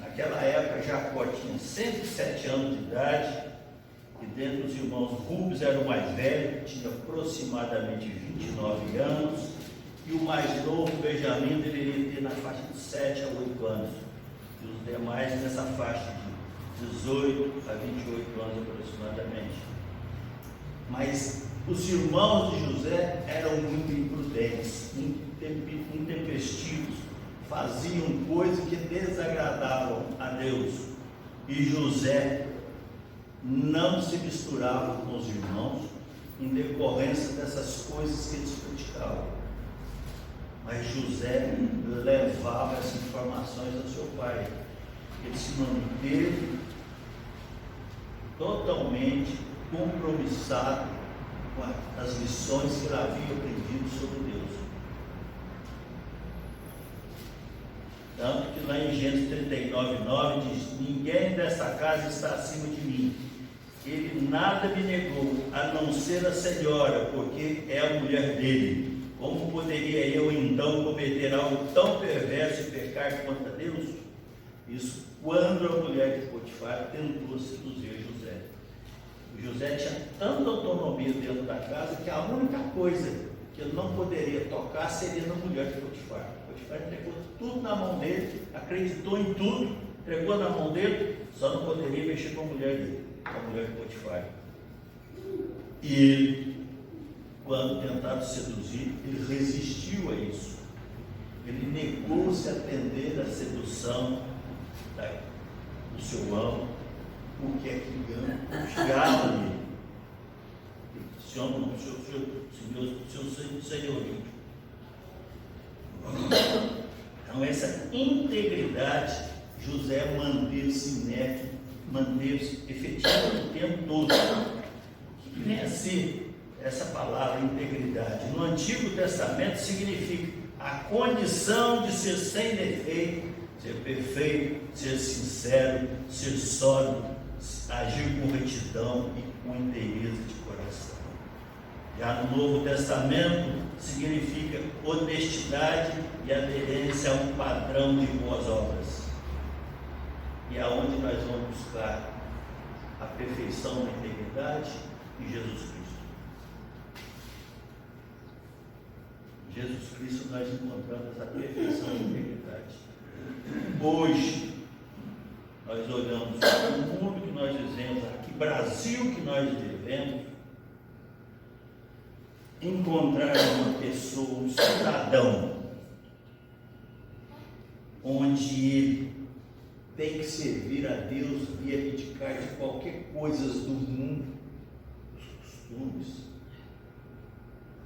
Naquela época, Jacó tinha 107 anos de idade, e dentre os irmãos Rubens era o mais velho, tinha aproximadamente 29 anos, e o mais novo, Benjamim, deveria ter na faixa de 7 a 8 anos, e os demais nessa faixa de 18 a 28 anos aproximadamente. Mas os irmãos de José eram muito imprudentes, intempestivos, faziam coisas que desagradavam a Deus. E José não se misturava com os irmãos em decorrência dessas coisas que eles praticavam. Mas José levava essas informações ao seu pai. Ele se manteve totalmente compromissado com as lições que ele havia aprendido sobre Deus. Tanto que lá em Gênesis 39:9 diz: ninguém desta casa está acima de mim. Ele nada me negou, a não ser a senhora, porque é a mulher dele. Como poderia eu então cometer algo tão perverso e pecar contra Deus? Isso quando a mulher de Potifar tentou seduzir José. O José tinha tanta autonomia dentro da casa que a única coisa que ele não poderia tocar seria na mulher de Potifar. Potifar entregou tudo na mão dele, acreditou em tudo, entregou na mão dele, só não poderia mexer com a mulher dele, com a mulher de Potifar. E ele, quando tentaram seduzir, ele resistiu a isso. Ele negou-se a atender à sedução do seu amo, porque é que confiava nele. Esse homem não, seu senhorio. Então, essa integridade, José manteve-se inerte, manteve-se efetivo o tempo todo. O que vem a ser essa palavra integridade? No Antigo Testamento significa a condição de ser sem defeito, ser perfeito, ser sincero, ser sólido, agir com retidão e com inteireza de coração. Já no Novo Testamento significa honestidade e aderência a um padrão de boas obras. E aonde nós vamos buscar a perfeição da integridade? Em Jesus Cristo. Em Jesus Cristo nós encontramos a perfeição da integridade. Hoje, nós olhamos o mundo que nós vivemos, aqui Brasil que nós vivemos, encontrar uma pessoa, um cidadão, onde ele tem que servir a Deus e abdicar de qualquer coisa do mundo, dos costumes,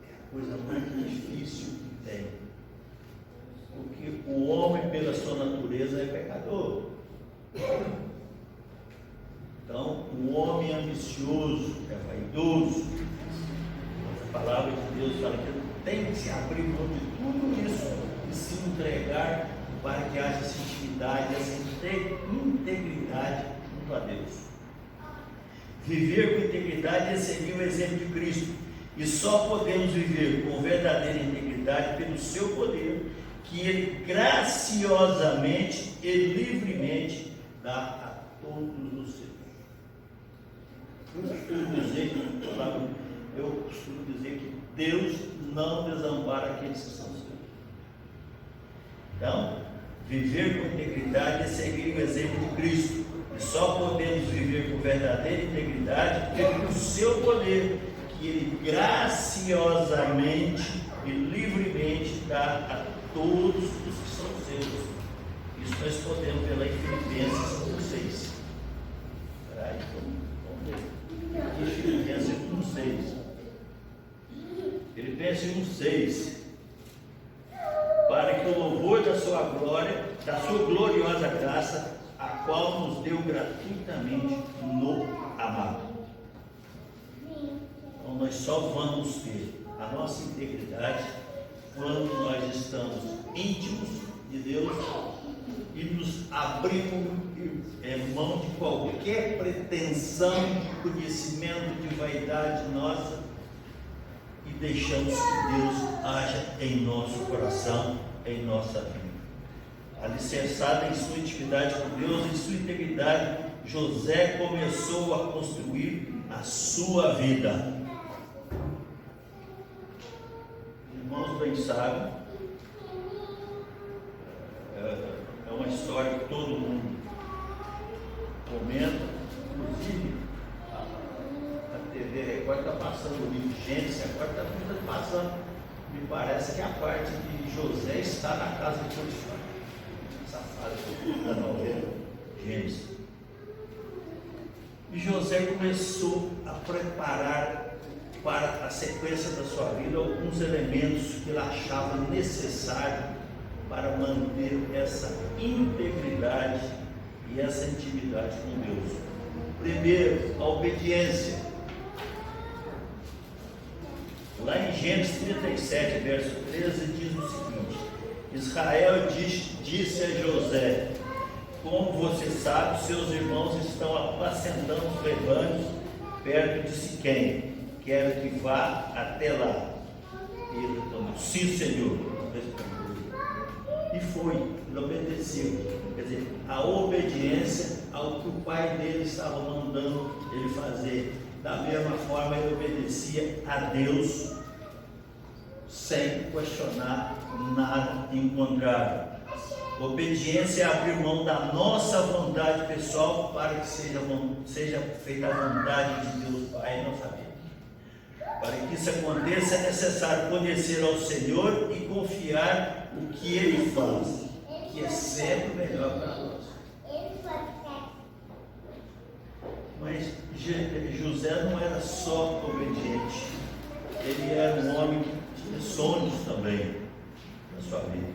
é a coisa mais difícil que tem. Porque o homem, pela sua natureza, é pecador. Então, o homem ambicioso, é vaidoso. A palavra de Deus fala que ele tem que se abrir mão de tudo isso e se entregar para que haja essa intimidade, essa integridade junto a Deus. Viver com integridade é seguir o exemplo de Cristo. E só podemos viver com verdadeira integridade pelo seu poder, que Ele graciosamente e livremente dá a todos os seus. Eu costumo dizer que Deus não desampara aqueles que são seus. Então, viver com integridade é seguir o exemplo de Cristo. E só podemos viver com verdadeira integridade pelo seu poder, que Ele graciosamente e livremente dá a todos os que são seus. Isso nós podemos ver lá em Filipenses 1:6. Vamos ver. Aqui Filipenses 1:6. Filipenses 1:6. Para que o louvor da sua glória, da sua gloriosa graça, a qual nos deu gratuitamente no amado. Então nós só vamos ter a nossa integridade quando nós estamos íntimos de Deus e nos abrimos mão de qualquer pretensão, conhecimento, de vaidade nossa, e deixamos que Deus haja em nosso coração, em nossa vida. Alicerçado em sua intimidade com Deus, em sua integridade, José começou a construir a sua vida. Irmãos bem sabem, é uma história que todo mundo comenta, inclusive a TV Record está passando o livro Gênesis, agora está passando, me parece que a parte de José está na casa de Potifar, essa fase da novela Gênesis. E José começou a preparar para a sequência da sua vida alguns elementos que ele achava necessário para manter essa integridade e essa intimidade com Deus. Primeiro, a obediência. Lá em Gênesis 37, verso 13, diz o seguinte: Israel disse a José: como você sabe, seus irmãos estão apacentando os rebanhos perto de Siquém. Quero que vá até lá. E ele respondeu: sim, Senhor. E foi, ele obedeceu. Quer dizer, a obediência ao que o pai dele estava mandando ele fazer. Da mesma forma, ele obedecia a Deus sem questionar nada em contrário. Obediência é abrir mão da nossa vontade pessoal para que seja feita a vontade de Deus Pai em nossa vida. Para que isso aconteça, é necessário conhecer ao Senhor e confiar no que Ele faz, que é sempre melhor para nós. Mas José não era só obediente, ele era um homem que tinha sonhos também na sua vida.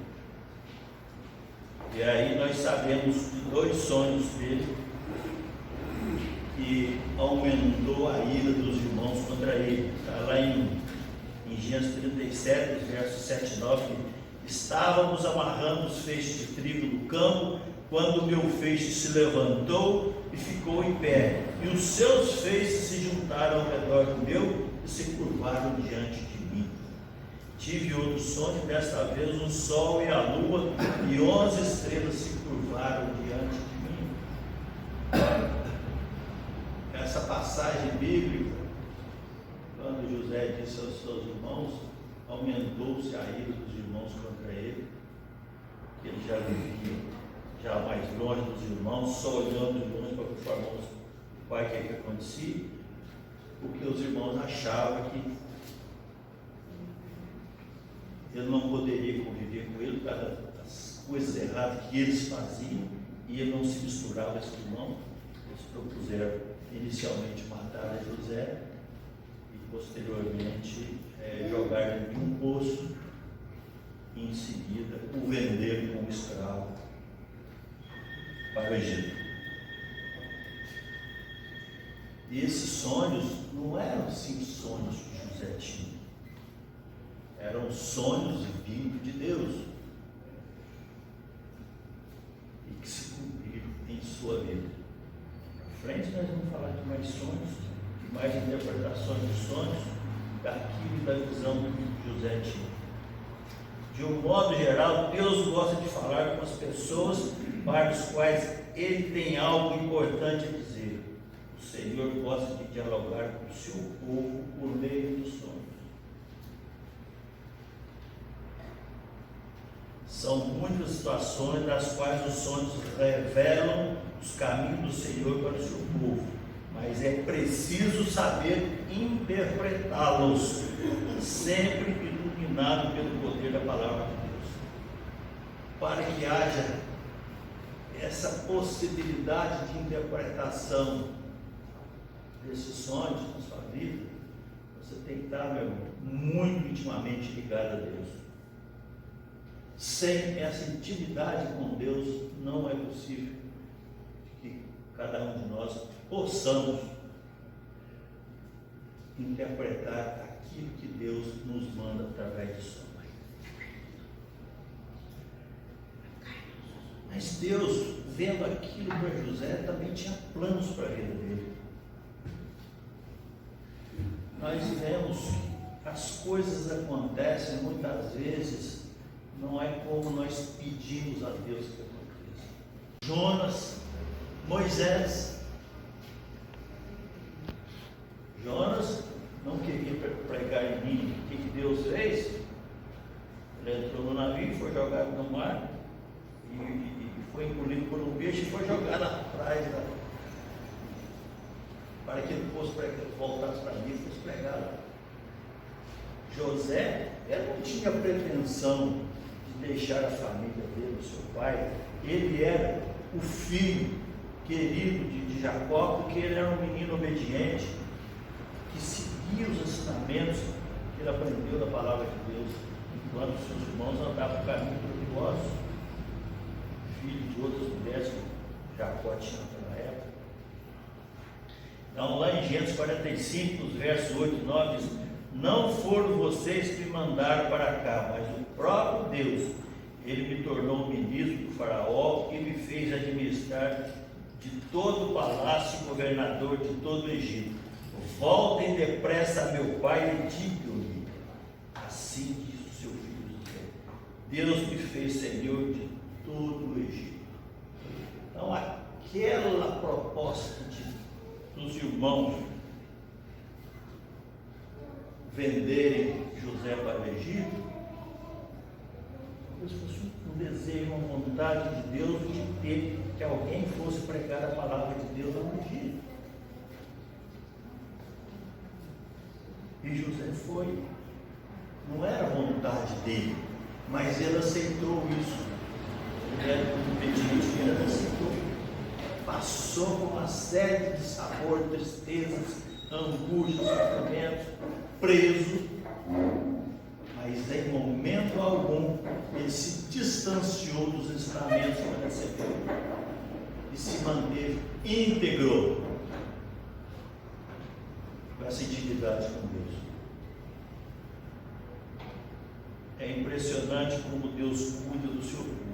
E aí nós sabemos de 2 sonhos dele que aumentou a ira dos irmãos contra ele. Está lá em Gênesis 37, versos 7 e 9. Estávamos amarrando os feixes de trigo no campo, quando o meu feixe se levantou e ficou em pé, e os seus feixes se juntaram ao redor do meu e se curvaram diante de mim. Tive outro sonho, desta vez o sol e a lua e 11 estrelas se curvaram diante de mim. passagem bíblica, quando José disse aos seus irmãos, aumentou-se a ira dos irmãos contra ele, que ele já vivia, já mais longe dos irmãos, só olhando de longe para informar o pai o que acontecia, porque os irmãos achavam que ele não poderia conviver com ele por causa das coisas erradas que eles faziam, e ele não se misturava a esse irmão. Eles propuseram inicialmente matar a José e posteriormente jogar ele em um poço e em seguida o vender como escravo para o Egito. E esses sonhos não eram assim sonhos que José tinha, eram sonhos vindos de Deus e que se cumpriram em sua vida. Na frente nós vamos falar de mais sonhos, de mais interpretações dos sonhos, daquilo e da visão que José tinha. De um modo geral, Deus gosta de falar com as pessoas para as quais Ele tem algo importante a dizer. O Senhor gosta de dialogar com o seu povo por meio dos sonhos. São muitas situações das quais os sonhos revelam os caminhos do Senhor para o seu povo, mas é preciso saber interpretá-los, sempre iluminado pelo poder da palavra de Deus, para que haja essa possibilidade de interpretação desses sonhos na sua vida. Você tem que estar, meu irmão, muito intimamente ligado a Deus. Sem essa intimidade com Deus, não é possível que cada um de nós possamos interpretar aquilo que Deus nos manda através de sonhos. Mas Deus, vendo aquilo para José, também tinha planos para a vida dele. Nós vemos que as coisas acontecem muitas vezes, não é como nós pedimos a Deus que aconteça. Jonas, Moisés. Jonas não queria pregar em mim. O que Deus fez? Ele entrou no navio, foi jogado no mar e foi engolido por um peixe e foi jogado na praia para que ele fosse voltasse para mim e fosse pregado. José, ele não tinha pretensão de deixar a família dele, o seu pai. Ele era o filho querido de Jacó, porque ele era um menino obediente, que seguia os ensinamentos que ele aprendeu da palavra de Deus, enquanto seus irmãos andavam por caminho tortuoso, filho de outras mulheres que Jacó tinha naquela época. Então, lá em Gênesis 45, nos versos 8 e 9, diz: não foram vocês que me mandaram para cá, mas o próprio Deus. Ele me tornou ministro do faraó e me fez administrar de todo o palácio e governador de todo o Egito. Voltem depressa a meu pai e digam-lhe: assim diz o seu filho José, Deus me fez senhor de todo o Egito. Então, aquela proposta dos irmãos venderem José para o Egito, talvez fosse um desejo, uma vontade de Deus de ter que alguém fosse pregar a palavra de Deus no Egito. E José foi. Não era vontade dele, mas ele aceitou isso. Ele era obediente, ele aceitou. Passou por uma série de sabor, tristezas, angústias, sofrimentos, preso, mas em momento algum ele se distanciou dos ensinamentos que ele recebeu e se manteve íntegro com essa intimidade com Deus. É impressionante como Deus cuida do seu povo.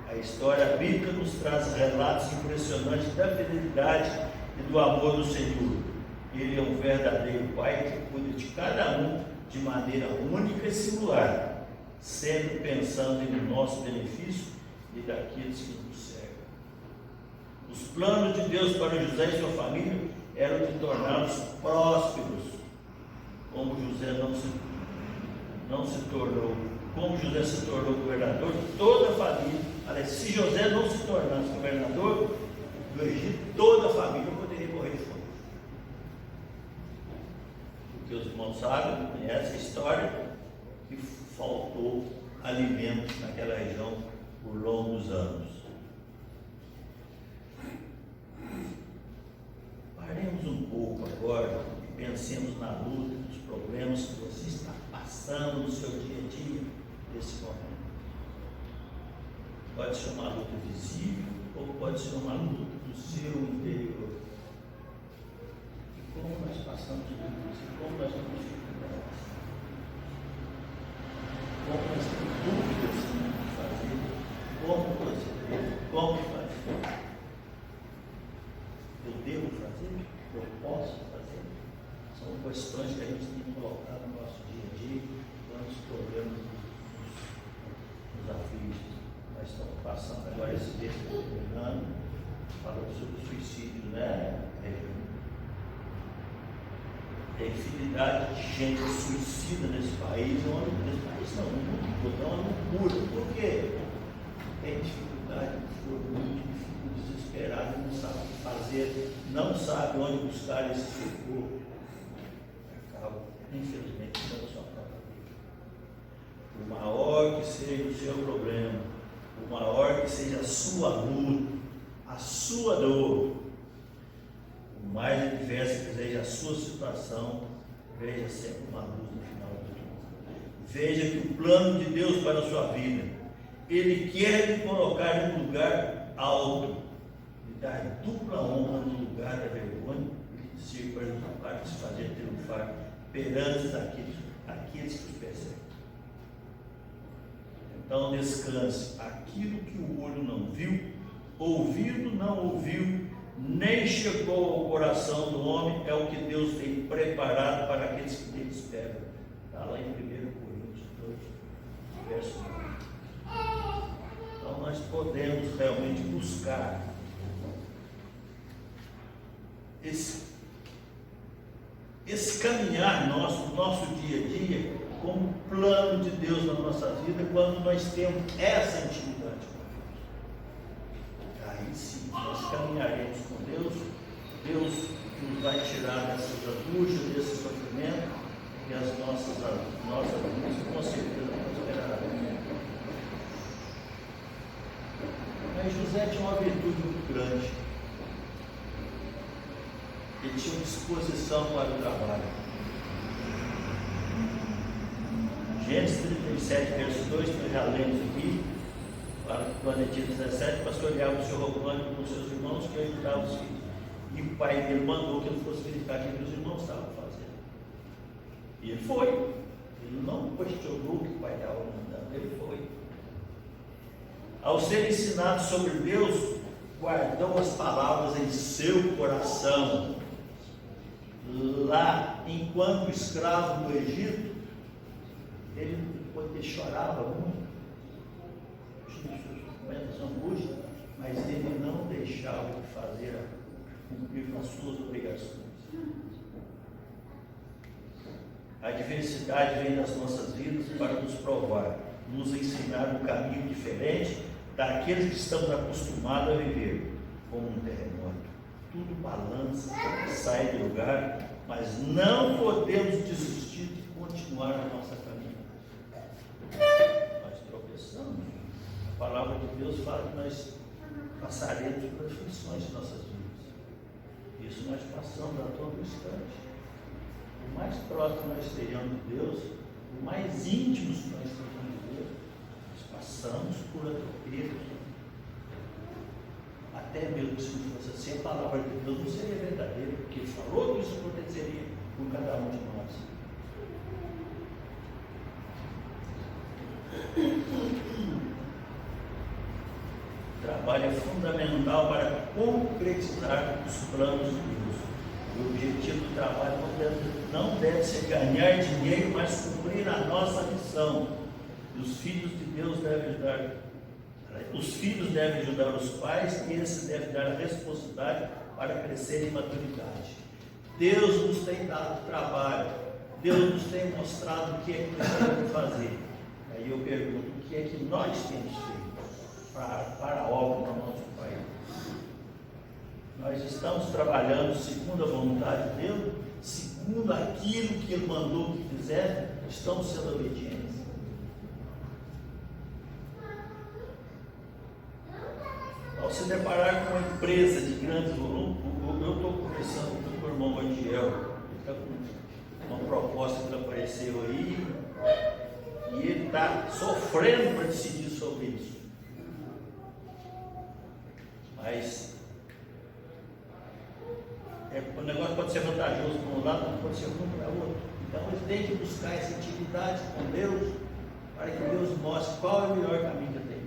A história bíblica nos traz relatos impressionantes da fidelidade e do amor do Senhor. Ele é um verdadeiro Pai que cuida de cada um de maneira única e singular, sempre pensando em nosso benefício e daqueles que nos cercam. Os planos de Deus para José e sua família era de torná-los prósperos, como José não se tornou. Como José se tornou governador, toda a família, aliás, se José não se tornasse governador do Egito, toda a família poderia morrer de fome. Porque os irmãos sabem, conhecem a história, que faltou alimento naquela região por longos anos. Paremos um pouco agora e pensemos na luta, nos problemas que você está passando no seu dia a dia, nesse momento. Pode ser uma luta visível ou pode ser uma luta do seu interior. E como nós passamos por isso? E como nós temos dificuldades? Como nós temos dúvidas do que fazer? Como proceder? Como fazer? Eu devo fazer? Eu posso fazer? São questões que a gente tem que colocar no nosso dia a dia, quantos problemas, os desafios nós estamos passando. Agora esse mês que eu estou terminando, falando sobre o suicídio, né? Tem infinidade de gente suicida nesse país, no mundo todo, é uma loucura. Por quê? Tem dificuldade, foi muito difícil, desesperado, não sabe o que fazer, não sabe onde buscar esse socorro. Acaba, infelizmente, dando sua própria vida. Por maior que seja o seu problema, por maior que seja a sua luta, a sua dor, por mais adversa que seja a sua situação, veja sempre uma luz no final do túnel. Veja que o plano de Deus para a sua vida, Ele quer lhe colocar em um lugar alto, lhe dar dupla honra no lugar da vergonha e lhe ser para se fazer triunfar perante aqueles que os perseguem. Então descanse. Aquilo que o olho não viu, ouvido não ouviu, nem chegou ao coração do homem, é o que Deus tem preparado para aqueles que nele esperam. Está lá em 1 Coríntios 2, verso 9. Então nós podemos realmente buscar esse caminhar no nosso dia a dia como plano de Deus na nossa vida, quando nós temos essa intimidade com Deus. Aí sim, nós caminharemos com Deus, Deus nos vai tirar dessas angústias, desse sofrimento, e as nossas vidas com certeza prosperarão. Mas José tinha uma virtude muito grande. Ele tinha disposição para o trabalho. Gênesis 37, verso 2, nós já lemos aqui, quando tinha 17, pastoreava o seu rebanho com seus irmãos que ajudavam os filhos. E o pai dele mandou que ele fosse verificar o que os irmãos estavam fazendo. E ele foi. Ele não questionou o que o pai estava mandando, ele foi. Ao ser ensinado sobre Deus, guardou as palavras em seu coração. Lá, enquanto escravo no Egito, ele chorava muito, suas angústias, mas ele não deixava de fazer, cumprir com as suas obrigações. A adversidade vem das nossas vidas para nos provar, nos ensinar um caminho diferente daqueles que estamos acostumados a viver, como um terremoto. Tudo balança, sai do lugar, mas não podemos desistir de continuar a nossa caminhada. Nós tropeçamos. A palavra de Deus fala que nós passaremos por aflições em nossas vidas. Isso nós passamos a todo instante. O mais próximo nós estejamos de Deus, o mais íntimos que nós estejamos de Deus, nós passamos por atropelos. Até mesmo se não fosse assim, a palavra de Deus não seria verdadeira, porque Ele falou que isso aconteceria com cada um de nós. O trabalho é fundamental para concretizar os planos de Deus. O objetivo do trabalho não deve ser ganhar dinheiro, mas cumprir a nossa missão. E os filhos de Deus devem ajudar Os filhos devem ajudar os pais e esses devem dar a responsabilidade para crescer em maturidade. Deus nos tem dado trabalho, Deus nos tem mostrado o que é que nós temos que fazer. Aí eu pergunto, o que é que nós temos feito para a obra do nosso país? Nós estamos trabalhando segundo a vontade de Deus, segundo aquilo que Ele mandou que fizesse, estamos sendo obedientes. Ao se deparar com uma empresa de grande volume, eu estou conversando com o irmão Bandiel, ele está com uma proposta que apareceu aí, e ele está sofrendo para decidir sobre isso. Mas o negócio pode ser vantajoso para um lado, mas pode ser ruim para o outro. Então ele tem que buscar essa intimidade com Deus, para que Deus mostre qual é o melhor caminho que ele tem.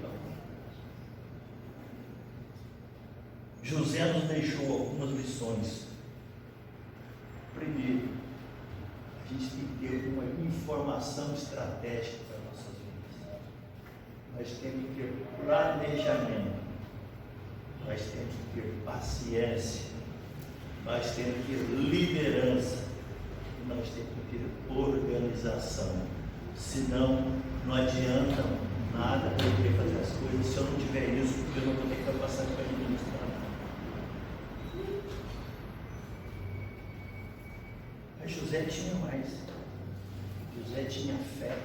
José nos deixou algumas lições. Primeiro, a gente tem que ter uma informação estratégica para nossas vidas. Nós temos que ter planejamento. Nós temos que ter paciência. Nós temos que ter liderança. E nós temos que ter organização. Senão, não adianta nada eu querer fazer as coisas. Se eu não tiver isso, eu não vou ter capacidade para administrar. Mas José tinha mais. José tinha fé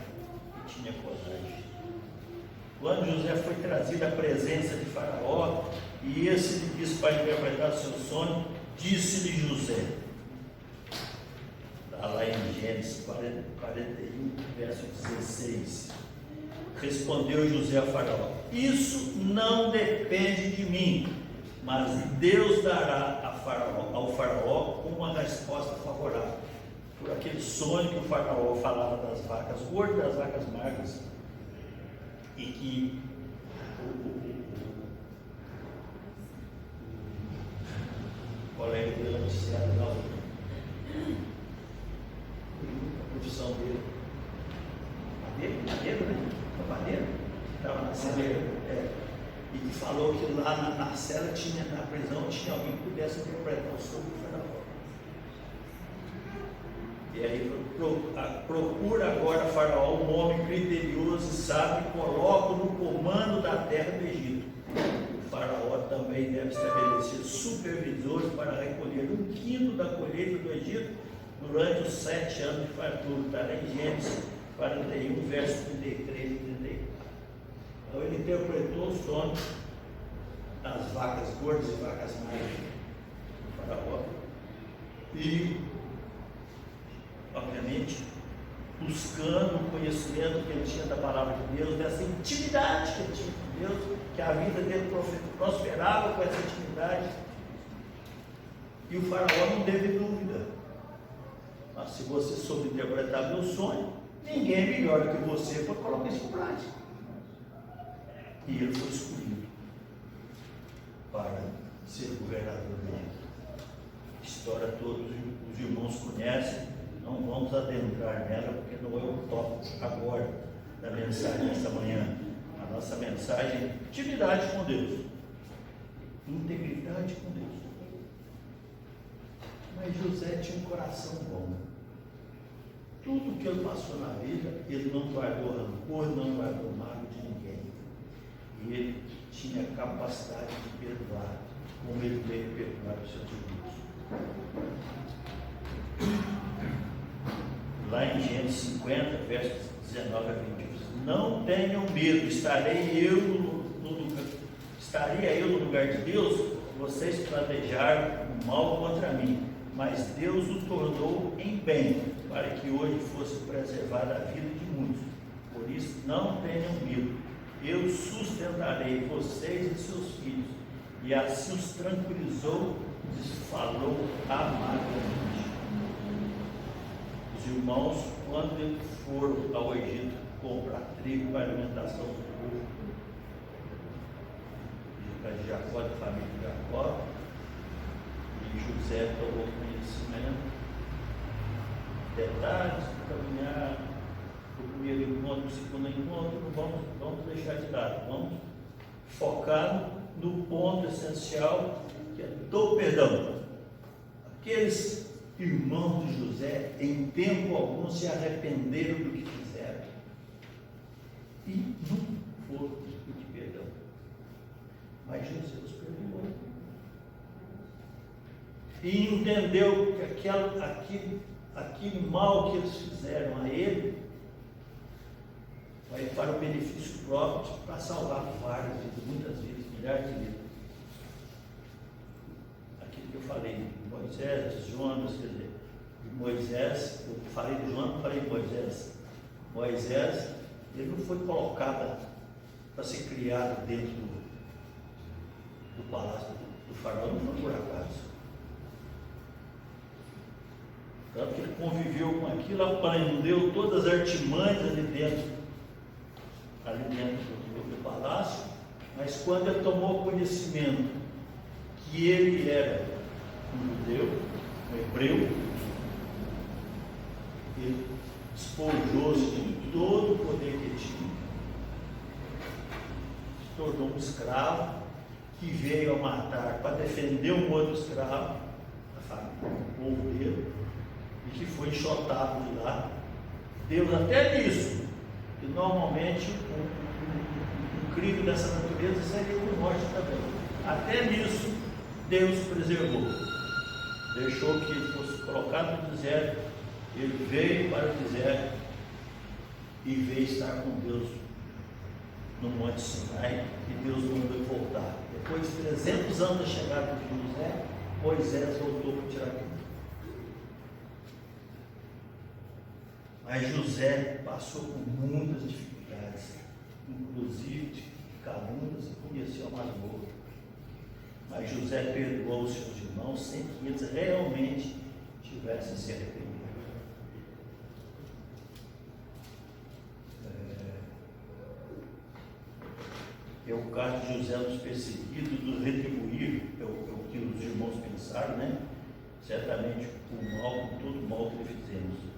e tinha coragem. Quando José foi trazido à presença de Faraó, e esse lhe disse para interpretar seu sonho, disse-lhe José, está lá em Gênesis 41, verso 16, respondeu José a Faraó, isso não depende de mim, mas Deus dará ao Faraó uma resposta favorável. Por aquele sonho que o Faraó falava das vacas gordas e das vacas magras, e que o colega dele anunciado lá, a profissão dele, padeiro, né? Padeiro, estava na cela, e que falou que lá na cela tinha, na prisão, tinha alguém que pudesse interpretar o sonho do Faraó. E aí procura agora Faraó um homem criterioso e sábio, e coloca no comando da terra do Egito. O Faraó também deve estabelecer supervisores para recolher 1/5 da colheita do Egito durante os 7 anos de fartura. Está em Gênesis 41, verso 33 e 34. Então ele interpretou o sonho das vacas gordas e vacas magras do Faraó. E obviamente, buscando o conhecimento que ele tinha da palavra de Deus, dessa intimidade que ele tinha com Deus, que a vida dele prosperava com essa intimidade. E o Faraó não teve dúvida. Mas se você soube interpretar meu sonho, ninguém é melhor do que você para colocar isso em prática. E ele foi escolhido para ser governador do Egito. A história todos os irmãos conhecem. Não vamos adentrar nela, porque não é o tópico agora da mensagem desta manhã. A nossa mensagem é intimidade com Deus, integridade com Deus. Mas José tinha um coração bom. Tudo que ele passou na vida, ele não guardou rancor, não guardou mágoa de ninguém. E ele tinha capacidade de perdoar, como ele veio perdoar os seus irmãos. Lá em Gênesis 50, versos 19 a 20, não tenham medo, estaria eu no lugar de Deus, vocês planejaram o mal contra mim, mas Deus o tornou em bem, para que hoje fosse preservada a vida de muitos. Por isso, não tenham medo, eu sustentarei vocês e seus filhos. E assim os tranquilizou, lhes falou amargamente. Os irmãos, quando eles foram ao Egito comprar trigo para a alimentação do povo, de Jacó, da família de Jacó, e José tomou conhecimento, detalhes, caminhar, o primeiro encontro, o segundo encontro, não vamos deixar de lado, vamos focado no ponto essencial, que é do perdão. Aqueles irmãos de José, em tempo algum, se arrependeram do que fizeram e não foram pedir perdão. Mas Jesus os perdoou. E entendeu que aquele mal que eles fizeram a ele vai para o benefício próprio, para salvar várias vidas, muitas vidas, milhares de vidas. Aquilo que eu falei de Moisés, de Jonas, quer dizer, de Moisés, eu falei de Jonas, não falei de Moisés. Moisés, ele não foi colocado para ser criado dentro do palácio do faraó, não foi por acaso. Tanto que ele conviveu com aquilo, aprendeu todas as artimanhas ali dentro do palácio, mas quando ele tomou conhecimento que ele era um judeu, um hebreu, ele despojou-se de todo o poder que tinha, se tornou um escravo que veio a matar para defender um outro escravo, o povo dele, e que foi enxotado de lá. Deus até nisso, que normalmente um crime dessa natureza seria com morte também. Até nisso, Deus preservou. Deixou que ele fosse colocado no deserto, ele veio para o deserto e veio estar com Deus no Monte Sinai, e Deus mandou ele voltar. Depois de 300 anos da chegada de José, Moisés voltou para tirar aquilo. Mas José passou por muitas dificuldades, inclusive calúnias, e conheceu a masmorra. Mas José perdoou os seus irmãos sem que eles realmente tivessem se arrependido. É o caso de José nos perseguidos, nos retribuir, é o que os irmãos pensaram, né? Certamente o mal, com todo o mal que lhe fizemos.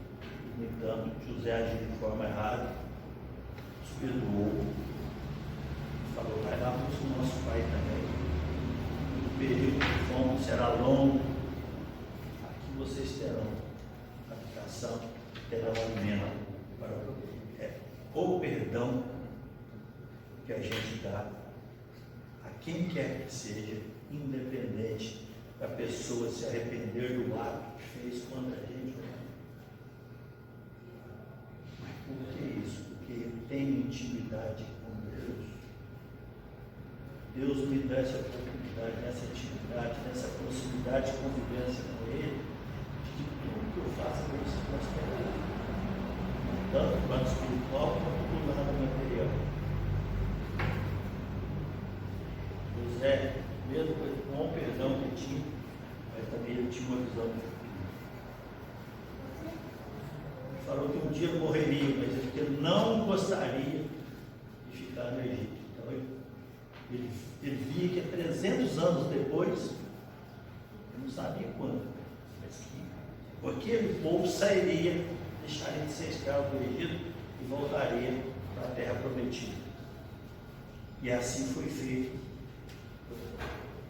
No entanto, José agiu de forma errada, os perdoou, falou: vai lá para o nosso pai também. O período de fome será longo, aqui vocês terão habitação, terão alimento para o perdão que a gente dá a quem quer que seja, independente da pessoa se arrepender do ato que fez contra a gente. Por que isso? Porque eu tenho intimidade com Deus. Deus me dá essa oportunidade, nessa intimidade, nessa proximidade, convivência com Ele, de que tudo que eu faço é isso prosperar. Tanto no plano espiritual quanto no lado material. José, mesmo com o perdão que tinha, mas também ele tinha uma visão de falou que um dia morreria, mas ele não gostaria de ficar no Egito. Então ele via que 300 anos depois, ele não sabia quando, mas que aquele povo sairia, deixaria de ser escravo do Egito e voltaria para a terra prometida. E assim foi feito.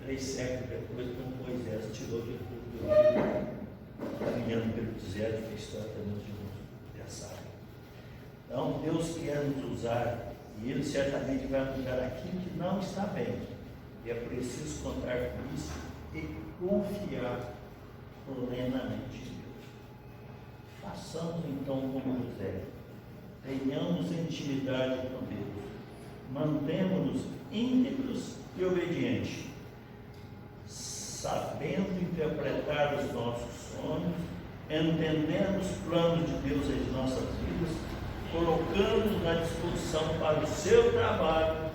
3 séculos depois, quando Moisés tirou de tudo do Egito, caminhando pelo deserto, que a história também de Então, Deus quer nos usar, e Ele certamente vai nos dar aquilo que não está bem. E é preciso contar com isso e confiar plenamente em Deus. Façamos então como José. Tenhamos intimidade com Deus. Mantemos-nos íntegros e obedientes, sabendo interpretar os nossos sonhos, entendendo os planos de Deus em nossas vidas, colocando-nos na disposição para o seu trabalho,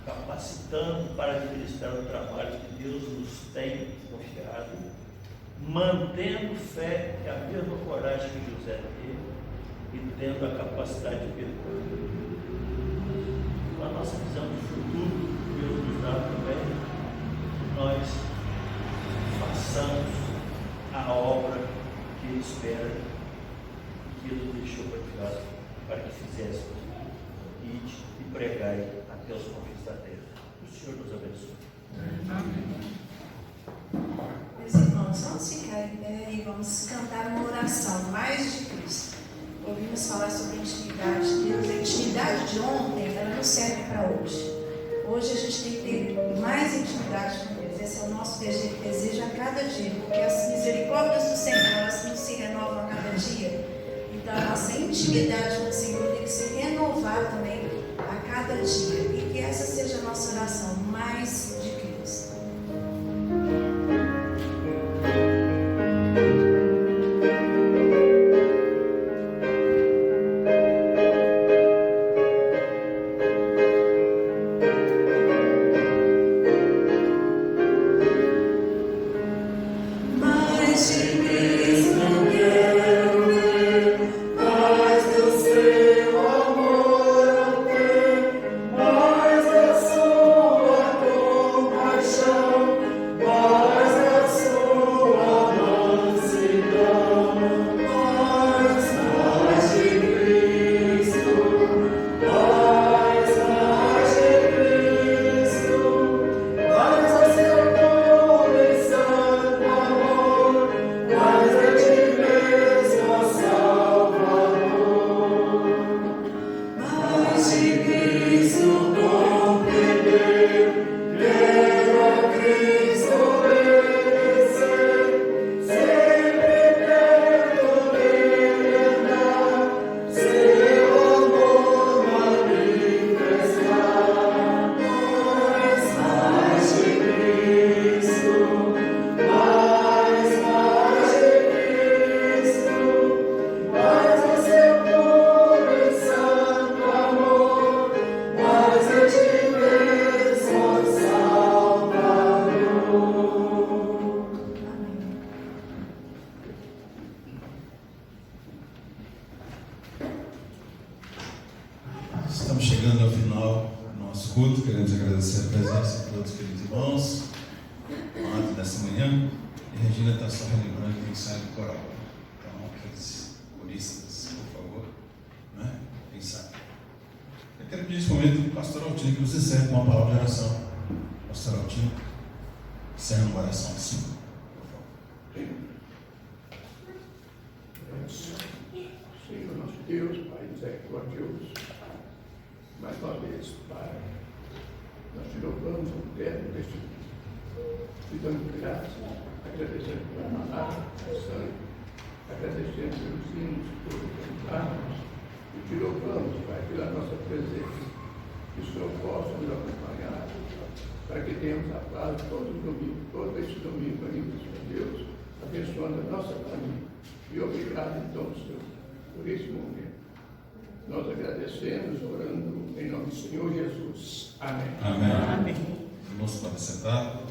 capacitando para administrar o trabalho que Deus nos tem confiado, mantendo fé e a mesma coragem que José teve e tendo a capacidade de perdoar. Com a nossa visão de futuro, Deus nos dá também, nós façamos a obra que Ele espera e que Ele deixou para que fizéssemos, e pregai até os confins da terra. o Senhor nos abençoe. Meus irmãos, vamos ficar em pé e vamos cantar uma oração, mais de Cristo. Ouvimos falar sobre a intimidade de Deus. A intimidade de ontem, ela não serve para hoje. Hoje a gente tem que ter mais intimidade com Deus. Esse é o nosso desejo a cada dia, porque as misericórdias do Senhor, elas não se renovam a cada dia. Então a nossa intimidade com o Senhor tem que se renovar também a cada dia. E que essa seja a nossa oração, mais de Cristo. Estamos chegando ao final do nosso culto. Queremos agradecer a presença de todos os queridos irmãos ontem dessa manhã. E a Regina está só relembrando que tem que sair do coral. Então, aqueles coristas, por favor, né? Quem sabe. Eu quero pedir nesse momento o pastor Altino que nos encerre com uma palavra de oração. Pastor Altino, encerra uma oração assim, por favor. Senhor nosso Deus, Pai misericordioso, mais uma vez, Pai, nós te louvamos no termo deste dia, te damos graças, agradecendo pela palavra, pelo sangue, agradecendo pelos hinos que todos cantamos, e te louvamos, Pai, pela nossa presença, que o Senhor possa nos acompanhar, para que tenhamos a paz todo esse domingo ainda, Senhor Deus, abençoando a nossa família. E obrigado, então, Senhor, por esse momento. Nós agradecemos, orando em nome do Senhor Jesus. Amém. Amém. Irmãos, pode sentar.